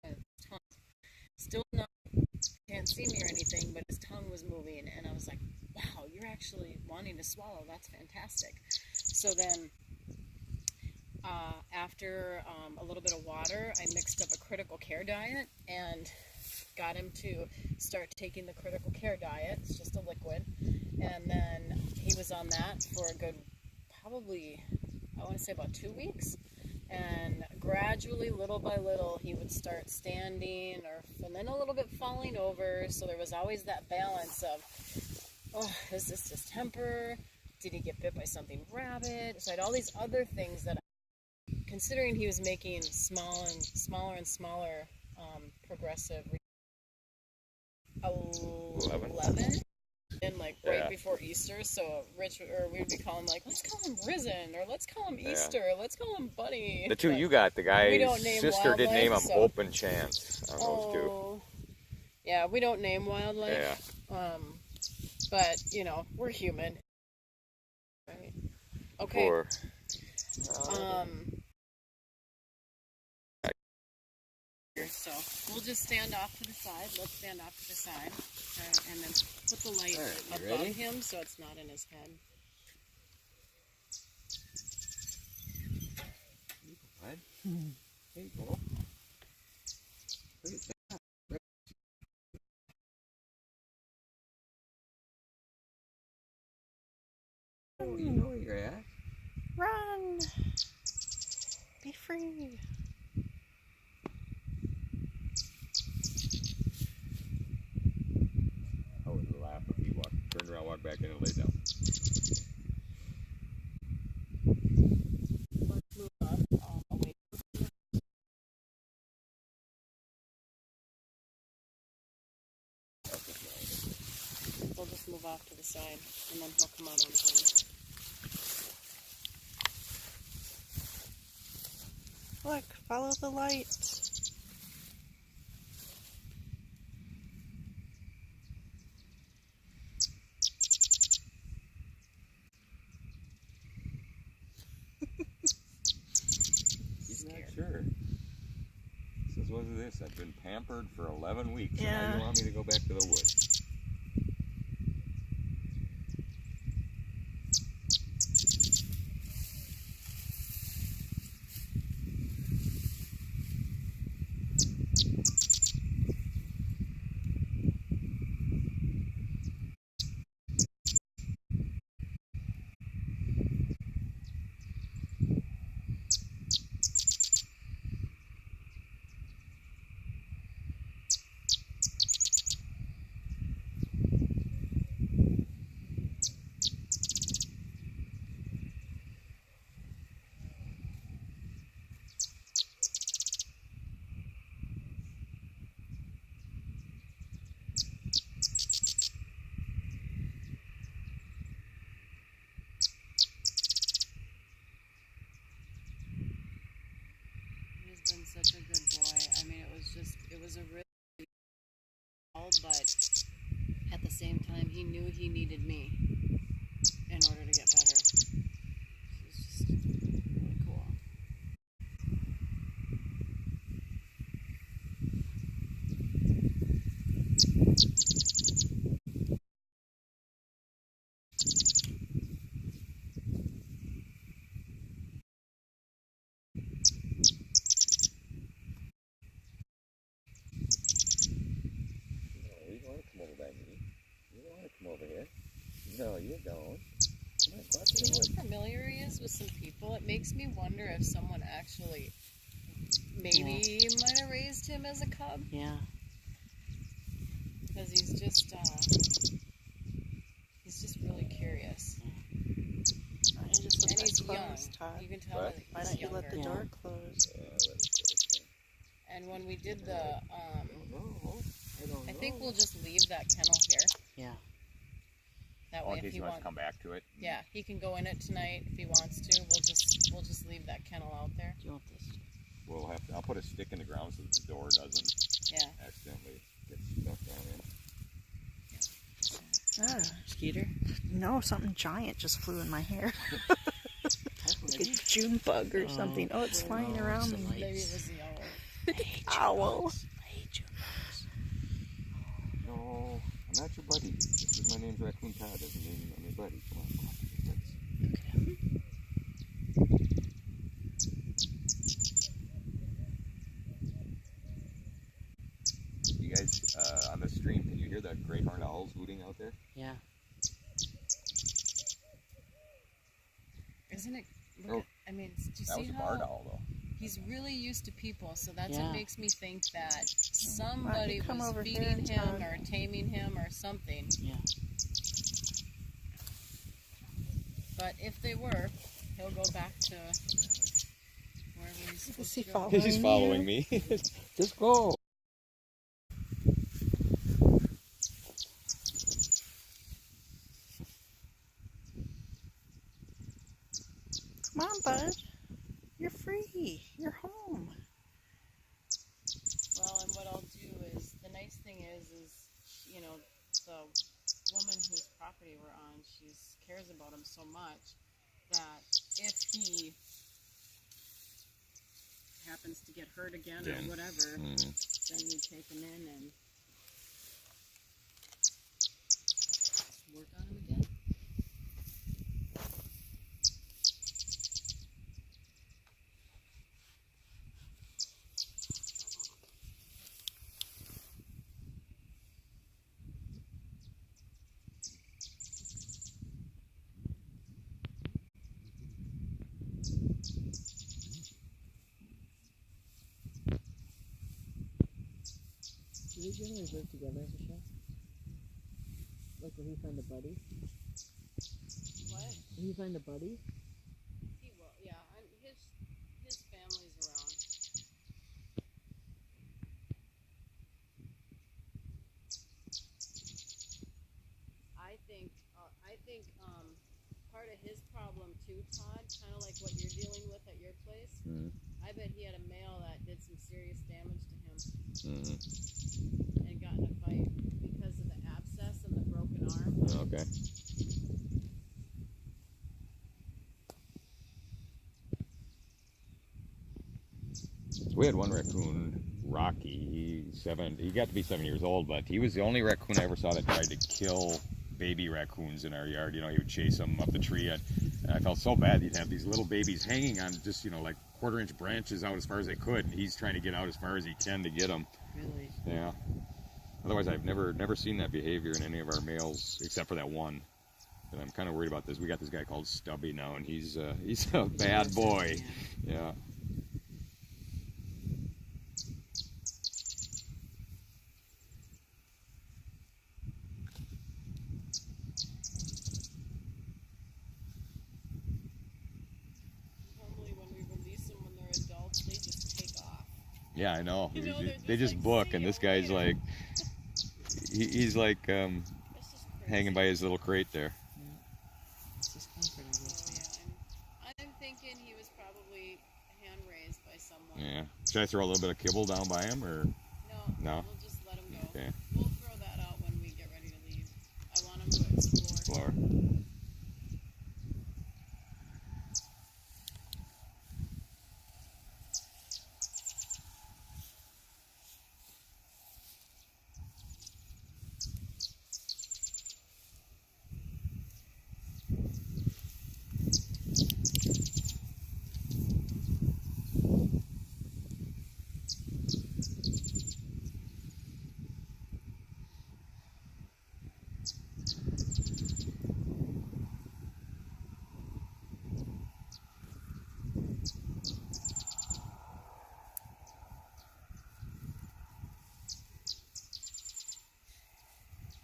And still not can't see me or anything, but his tongue was moving, and I was like, wow, you're actually wanting to swallow. That's fantastic. So then after a little bit of water, I mixed up a critical care diet and got him to start taking the critical care diet. It's just a liquid. And then he was on that for a good, probably, I want to say about 2 weeks. And gradually, little by little, he would start standing and then a little bit falling over. So there was always that balance of, oh, is this distemper? Did he get bit by something rabid? So I had all these other things that, considering he was making smaller and smaller progressive 11 and like right before Easter, so Rich or we'd be calling like, let's call him Risen, or let's call him Easter, let's call him Buddy. The two you got, the guy's sister did name him Hope and Chance on those two. Yeah, we don't name wildlife. Yeah. But you know, we're human. Right. Okay. Poor. So we'll just stand off to the side. Let's stand off to the side, and then put the light above him so it's not in his head. Hey, Bo. Look at that. Oh, you know where you're at. Run! Be free! I would laugh if he turned around, walked back in, and laid down. Let's move up away. We'll just move off to the side, and then he'll come out on his own. Look, follow the light. He's not sure. He says, what is this? I've been pampered for 11 weeks. Yeah. And now you want me to go back to the woods. Been such a good boy. I mean, it was a really but at the same time, he knew he needed me in order to get better. It was just really cool. Over here. No, you don't. See how familiar he is with some people? It makes me wonder if someone actually maybe might have raised him as a cub. Yeah. Because he's just really curious. And he's young. Todd. You can tell that he's Why don't you let the younger. door close? Yeah, let it close. And when we did the I don't know. I think we'll just leave that kennel here. Yeah. That Oh, way, in if case he he wants wants, to come back to it. yeah, he can go in it tonight if he wants to. We'll just leave that kennel out there. Do you want this? We'll have to. I'll put a stick in the ground so that the door doesn't accidentally get stuck down in. Skeeter? No, something giant just flew in my hair. Like a June bug or something. Oh, it's flying around me. Maybe it was the owl. Owl. I hate June bugs. I'm not your buddy. This is my name's Raccoon Todd. Doesn't mean I'm your buddy. Come on. You guys, on the stream, can you hear the great horned owls hooting out there? Yeah. Isn't it? I mean, do you That see was a how barred owl, though. he's really used to people? So that's Yeah. what makes me think that somebody come was over here feeding and him talk. or taming him or something. Yeah. But if they were, he'll go back to wherever he's supposed Is he to go. following He's you? following me. Just go. Come on, bud. You're free. You're home. Well, and what I'll do is, the nice thing is, you know, the woman whose property we're on, she cares about him so much that if he happens to get hurt again or whatever, then you take him in and work on him again. Do they generally live together, Michelle? Like when he find a buddy? What? When he find a buddy? He will, yeah. His family's around. I think part of his problem too, Todd, kind of like what you're dealing with at your place. I bet he had a male that did some serious damage to him and got in a fight because of the abscess and the broken arm. Okay. We had one raccoon, Rocky. He got to be 7 years old, but he was the only raccoon I ever saw that tried to kill baby raccoons in our yard. You know, he would chase them up the tree, and I felt so bad. He'd have these little babies hanging on just, you know, like quarter-inch branches out as far as they could, and he's trying to get out as far as he can to get them. Really? Yeah. Otherwise, I've never seen that behavior in any of our males, except for that one. And I'm kind of worried about this. We got this guy called Stubby now, and he's a bad boy. Yeah. Normally when we release them when they're adults, they just take off. Yeah, I know. You know, They they're just like, book, "See and ya this guy's later." like, he's like It's just crazy. hanging by his little crate there. It's just comforting. So yeah, I'm thinking he was probably hand raised by someone. Yeah. Should I throw a little bit of kibble down by him, or No, no? we'll just let him go. Okay. We'll throw that out when we get ready to leave. I want him to explore. Floor.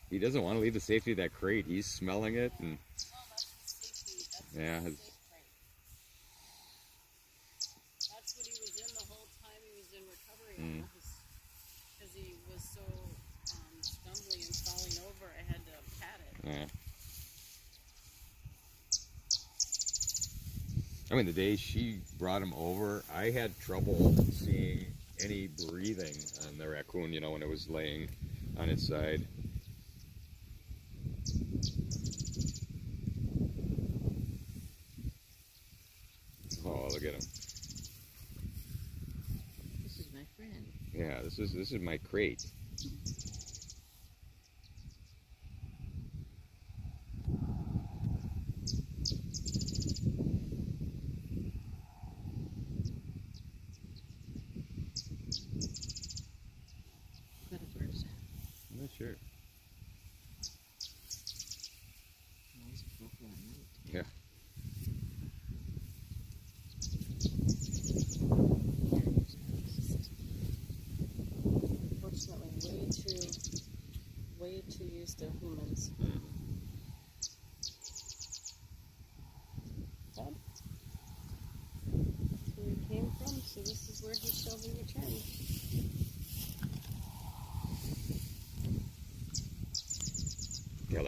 He doesn't want to leave the safety of that crate. He's smelling it, and No, that's his safety. That's Yeah, his his- safe crate. That's what he was in the whole time he was in recovery. Because he was so stumbly and falling over, I had to pat it. yeah. I mean, the day she brought him over, I had trouble seeing any breathing on the raccoon, you know, when it was laying on its side. Oh, look at him. This is my friend. Yeah, this is my crate.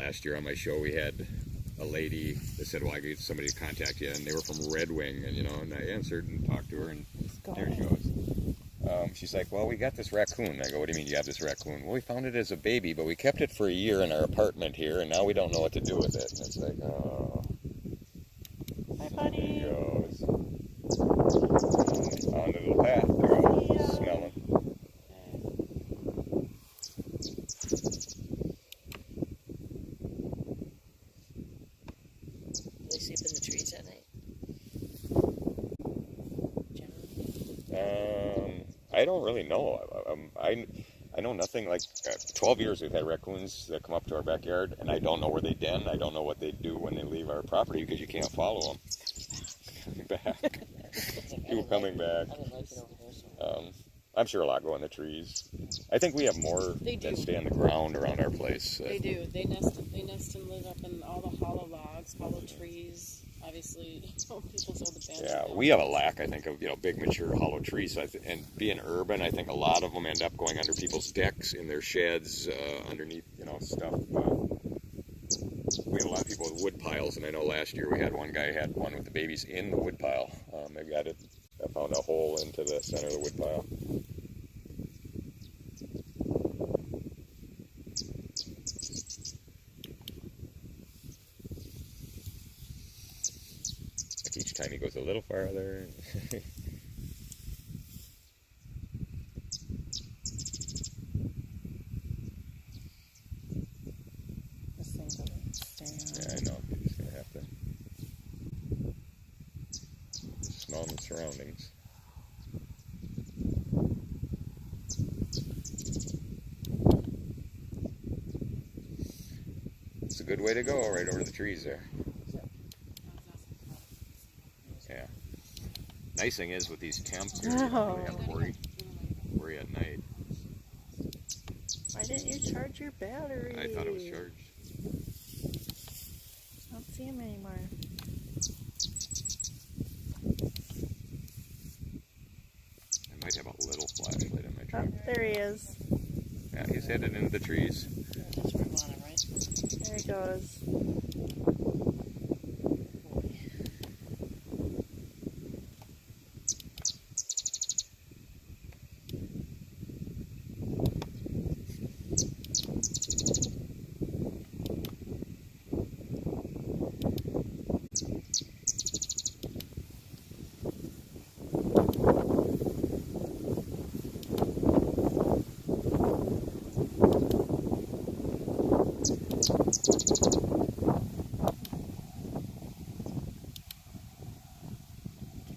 last year on my show, we had a lady that said, well, I get somebody to contact you, and they were from Red Wing, and and I answered and talked to her, and there she goes. She's like, well, we got this raccoon. I go, what do you mean you have this raccoon? Well, we found it as a baby, but we kept it for a year in our apartment here, and now we don't know what to do with it. And it's like, oh. Hi, buddy. There he goes. On the little path. There he goes. Smelling. Do they sleep in the trees at night? I don't really know. I know nothing. Like 12 years we've had raccoons that come up to our backyard, and I don't know where they den. I don't know what they do when they leave our property because you can't follow them. Coming back. Keep coming back. I didn't like it over there, so. I'm sure a lot go in the trees. I think we have more that stay on the ground around our place. They do. They nest and live up in all the hollow logs, hollow trees. Obviously, people's old abandoned. Yeah, we have a lack, I think, of big mature hollow trees. And being urban, I think a lot of them end up going under people's decks, in their sheds, underneath stuff. We have a lot of people with wood piles, and I know last year we had one guy had one with the babies in the wood pile. Maybe I found a hole into the center of the wood pile. Each time he goes a little farther. This thing doesn't stay on. Yeah, I know. You're just going to have to smell the surroundings. It's a good way to go, right over the trees there. Yeah. Nice thing is with these temps, you don't really have to worry at night. Why didn't you charge your battery? I thought it was charged. I don't see him anymore. I might have a little flashlight in my truck. Oh, there he is. Yeah, he's headed into the trees. That's where I want it, right? There he goes.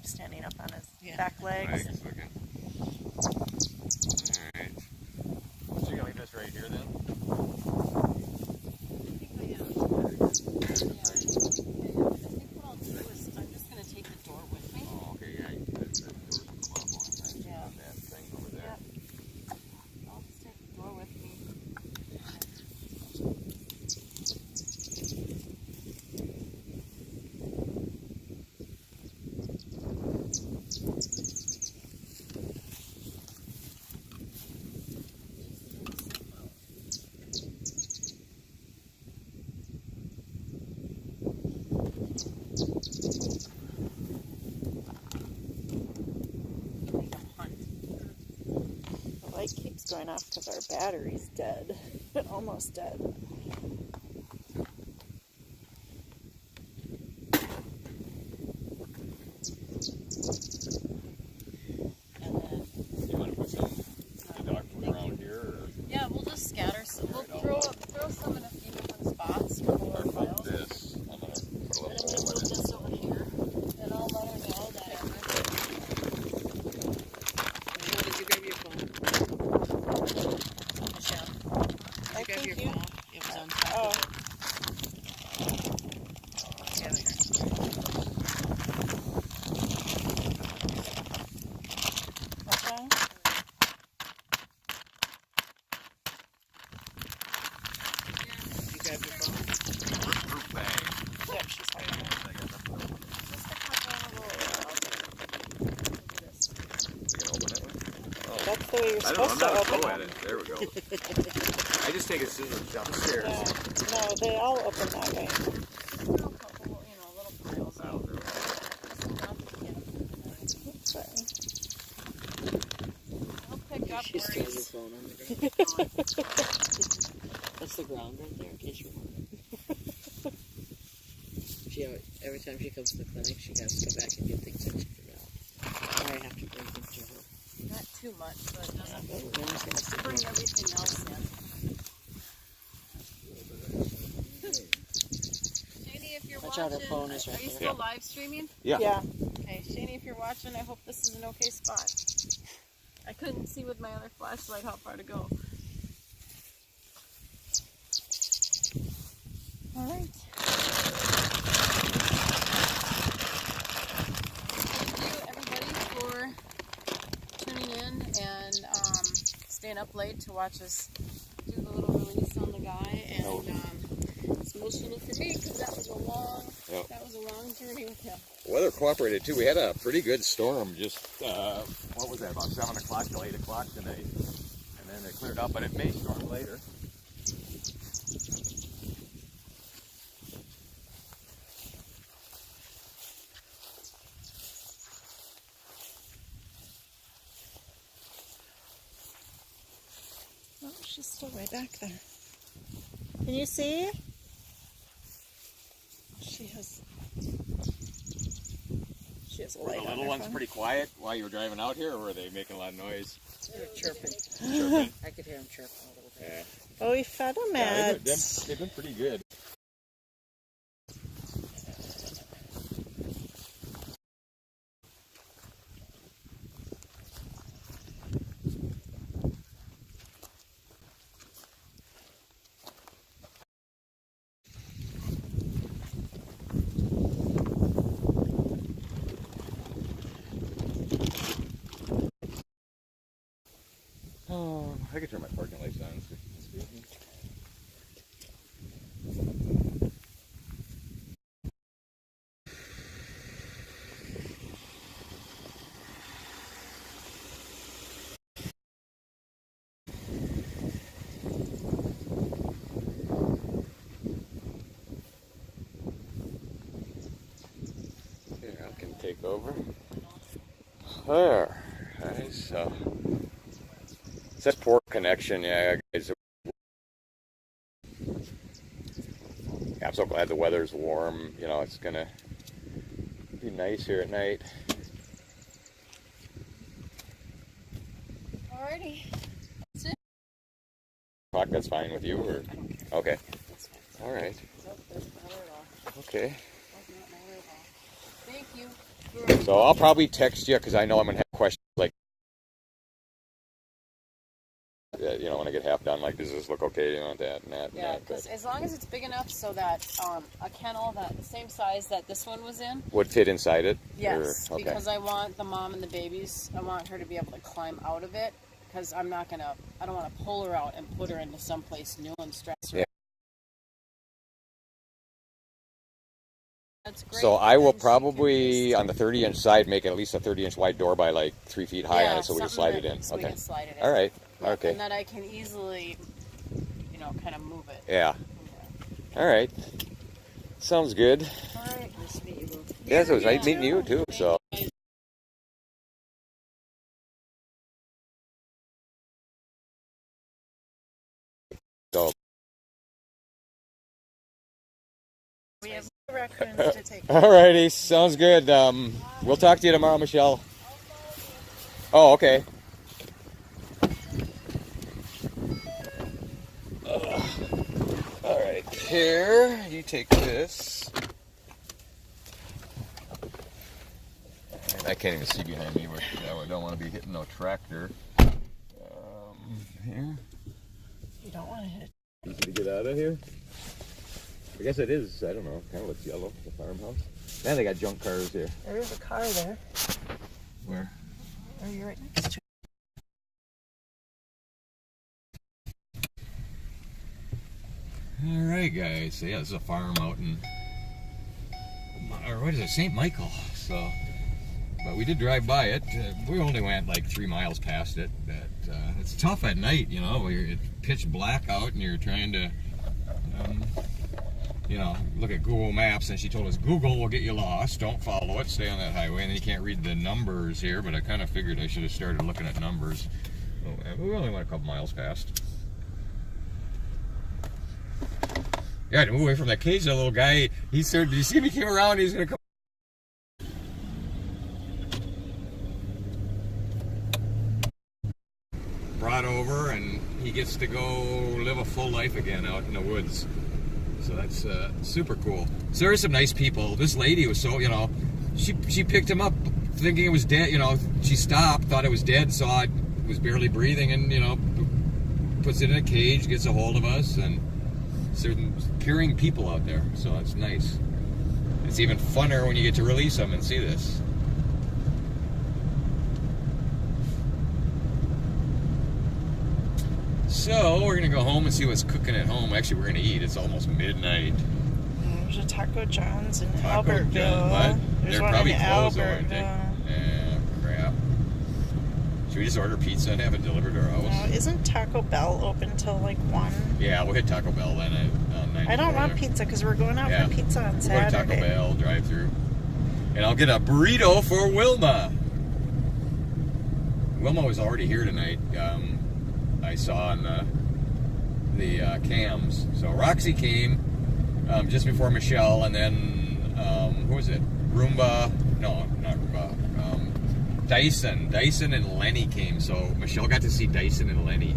Standing up on his back legs. Right, alright. So you're gonna leave this right here then? I think what I'll do is I'm just going to take the door with me. Oh, okay, yeah. That door's on the bottom one, right? Yeah. That thing over there. I'll just take the door with me. The light keeps going off because our battery's dead. Almost dead. And then, You want to put some dog food around here? Or yeah, we'll just scatter some. We'll throw some in a few different spots for the or little put piles. this? I'm going to put a And little then hole we'll in it. this over here. And I'll let her know that. Did you grab your phone? Michelle, did you grab your phone? It was on top Oh. of it. Yeah, here. Okay. You grab your phone? Fruit bag. Yep, she's holding it. You can open it. Oh. That's the way you're I don't know, supposed I'm to not a open pro them. at it. There we go. I I just take a scissors downstairs. No, they all open that way. Little couple, little piles out. Sorry. I'll pick up She still has her phone on the ground. That's the ground right there, in case you're wondering. Every time she comes to the clinic, she has to go back and get things that she forgot. I have to bring them to her. Not too much, but it doesn't But we're going to bring everything else in. Shani, if you're Watch watching, out, her phone is right are you there. still live streaming? Yeah. Okay, Shani, if you're watching, I hope this is an okay spot. I couldn't see with my other flashlight how far to go. All right. Thank you, everybody, for tuning in and staying up late to watch us do the little release on the guy. And it's emotional for me because that was a long journey with him. Weather cooperated too. We had a pretty good storm. Just what was that? About 7 o'clock till 8 o'clock tonight, and then it cleared up. But it may storm later. Oh, she's still way back there. Can you see? She has a Were light the on little her ones phone. pretty quiet while you were driving out here, or were they making a lot of noise? They were chirping. Chirping? I could hear them chirping a little bit. Yeah. Oh, we fed them Yeah, at. they've been pretty good. Oh, I could turn my parking lights on. Here, I can take over. There. Okay, so it says poor connection. Yeah, guys. Yeah, I'm so glad the weather's warm. You know, it's gonna be nice here at night. Alrighty. Clock, that's fine with you, or okay? All right. Nope, that's not at all. Okay. That's not my way at all. Thank you. So I'll probably text you because I know I'm gonna have questions like, you know, when I get half done, like, does this look okay? You know, that and that and Yeah, that. because But as long as it's big enough so that a kennel that the same size that this one was in. would fit inside it? Yes, Or, okay. because I want the mom and the babies. I want her to be able to climb out of it because I don't want to pull her out and put her into someplace new and stress her. Yeah. That's great. So I will Then she can probably just- on the 30-inch side make at least a 30-inch wide door by like 3 feet high on Yeah, it, so we can something slide it that- in. so we Okay. can slide it in. All right. Yeah, Okay. And then I can easily, kind of move it. Yeah. All right. Sounds good. All right. Nice to meet you both. Yeah, so it was nice meeting you too. So. So. We have raccoons to take. Alrighty, sounds good. We'll talk to you tomorrow, Michelle. Oh, okay. Alright, here, you take this. And I can't even see behind me, which I don't want to be hitting no tractor. Here. You don't want to hit. Easy to get out of here. I guess it is, I don't know, kind of looks yellow, the farmhouse. Man, they got junk cars here. There is a car there. Where? Are you right next to it? Alright guys, so yeah, this is a farm out in, or what is it, St. Michael. So, But we did drive by it. We only went like 3 miles past it. But it's tough at night, you know. It's pitch black out, and you're trying to, you know, look at Google Maps. And she told us Google will get you lost. Don't follow it. Stay on that highway. And then you can't read the numbers here. But I kind of figured I should have started looking at numbers. We only went a couple miles past. Yeah, I had to move away from that cage. That little guy, he started, did you see him? He came around, he's going to come. Brought over, and he gets to go live a full life again out in the woods. So that's super cool. So there are some nice people. This lady was so, you know, she picked him up thinking it was dead. You know, she stopped, thought it was dead, saw it was barely breathing, and, you know, puts it in a cage, gets a hold of us, and certain caring people out there, so that's nice. It's even funner when you get to release them and see this. So we're gonna go home and see what's cooking at home. Actually, we're gonna eat. It's almost midnight. There's a Taco John's in Taco Albertville. John, what? There's They're one probably in closed, aren't they? Albertville. Yeah, crap. Should we just order pizza and have it delivered to our house? Isn't Taco Bell open till like 1? Yeah, we'll hit Taco Bell then at 9. I don't want pizza because we're going out for pizza on We'll Saturday. go to Taco Bell, drive through. And I'll get a burrito for Wilma. Wilma was already here tonight. I saw on the cams. So Roxy came just before Michelle, and then who was it? Roomba? No, not Roomba. Dyson and Lenny came. So Michelle got to see Dyson and Lenny.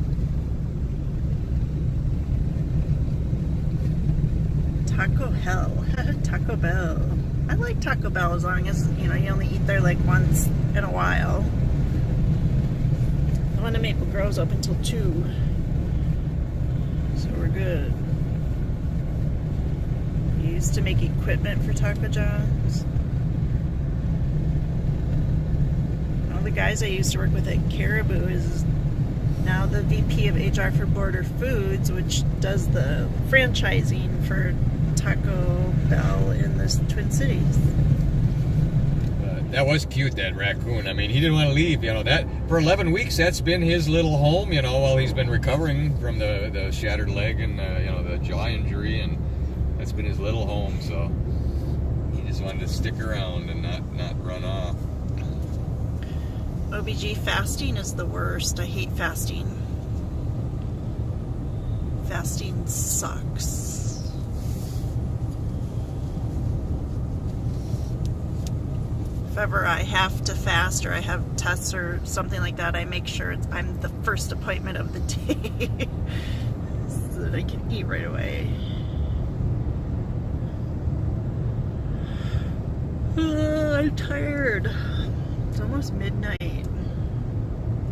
Taco Hell. Taco Bell. I like Taco Bell as long as, you know, you only eat there like once in a while. The one in Maple Grove's open till 2. So we're good. We used to make equipment for Taco John's. One of the guys I used to work with at Caribou is now the VP of HR for Border Foods, which does the franchising for Taco Bell in the Twin Cities. That was cute, that raccoon. I mean, he didn't want to leave. You know, that for 11 weeks, that's been his little home. You know, while he's been recovering from the shattered leg and you know, the jaw injury, and that's been his little home. So he just wanted to stick around and not run off. OBG fasting is the worst. I hate fasting. Fasting sucks. If ever I have to fast or I have tests or something like that, I make sure I'm the first appointment of the day so that I can eat right away. I'm tired. It's almost midnight.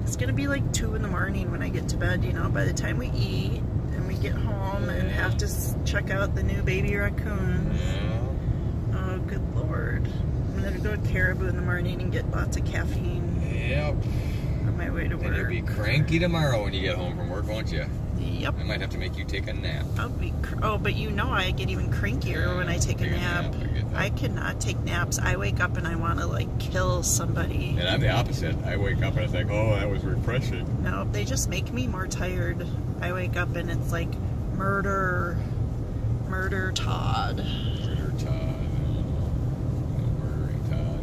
It's gonna be like 2 in the morning when I get to bed, you know, by the time we eat and we get home and have to check out the new baby raccoon. Oh, good Lord. I'm gonna go to Caribou in the morning and get lots of caffeine. Yep. On my way to work. And you'll be cranky tomorrow when you get home from work, won't you? Yep. I might have to make you take a nap. I'll be. Oh, but you know I get even crankier when I take a nap. I cannot take naps. I wake up and I want to like kill somebody. And I'm the opposite. I wake up and I think, oh, that was refreshing. No, they just make me more tired. I wake up and it's like murder Todd. Murder Todd. Murdering Todd.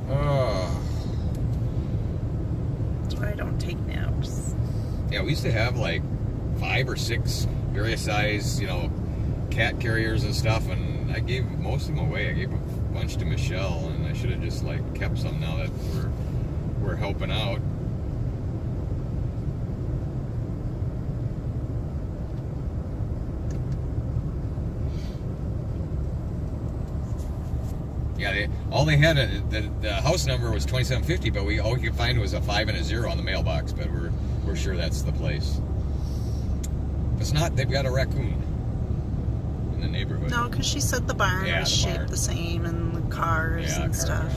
Oh. That's why I don't take naps. Yeah, we used to have like 5 or 6 various size, you know, cat carriers and stuff, and I gave most of them away. I gave a bunch to Michelle, and I should have just like kept some now that we're helping out. Yeah, all they had, the house number was 2750, but all we could find was a 5 and a 0 on the mailbox, but we're sure that's the place. If it's not, they've got a raccoon in the neighborhood. No, because she said the barn was shaped the same and the cars and stuff.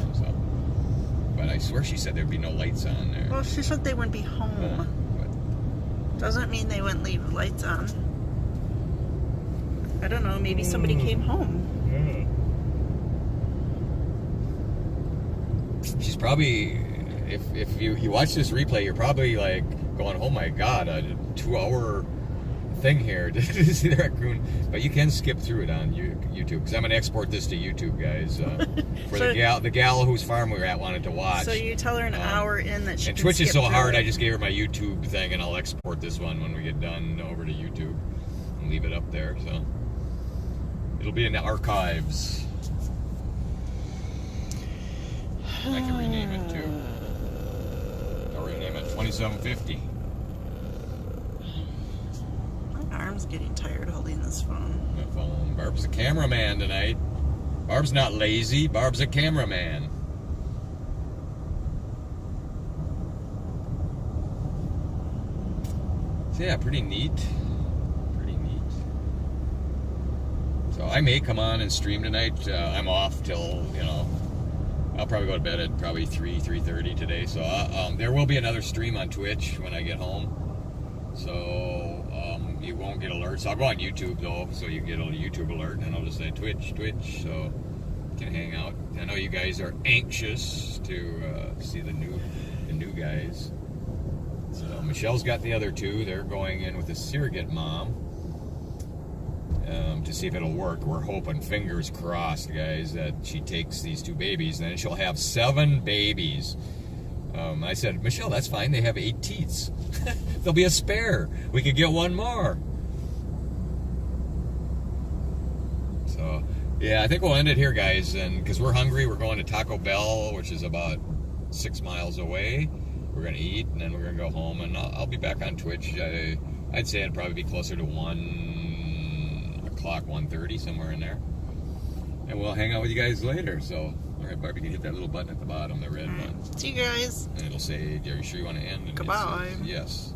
But I swear she said there'd be no lights on there. Well, she said they wouldn't be home. Doesn't mean they wouldn't leave the lights on. I don't know, maybe somebody came home. she's probably, if you watch this replay, you're probably like going, oh my god, a 2-hour thing here to see the raccoon. But you can skip through it on YouTube, because I'm going to export this to YouTube, guys. For So- the gal whose farm we were at wanted to watch. So you tell her an hour in that she And can Twitch is skip so through hard, it. I just gave her my YouTube thing, and I'll export this one when we get done over to YouTube and leave it up there. So it'll be in the archives. I can rename it too. I'll rename it 2750. My arm's getting tired holding this phone. My phone. Barb's a cameraman tonight. Barb's not lazy. Barb's a cameraman. So yeah, pretty neat. Pretty neat. So I may come on and stream tonight. I'm off till, I'll probably go to bed at probably 3:30 today. So there will be another stream on Twitch when I get home. So you won't get alerts. I'll go on YouTube though, so you can get a YouTube alert, and I'll just say Twitch, so you can hang out. I know you guys are anxious to see the new guys. So Michelle's got the other two. They're going in with a surrogate mom to see if it'll work. We're hoping, fingers crossed, guys, that she takes these 2 babies, and then she'll have 7 babies. I said, Michelle, that's fine. They have 8 teats. There'll be a spare. We could get 1 more. So, yeah, I think we'll end it here, guys. And because we're hungry, we're going to Taco Bell, which is about 6 miles away. We're going to eat, and then we're going to go home. And I'll be back on Twitch. I'd say it'd probably be closer to 1 o'clock, 1:30, somewhere in there. And we'll hang out with you guys later. So, all right, Barbie, you can hit that little button at the bottom, the red one. See you guys. And it'll say, are you sure you want to end? And Goodbye. Yes.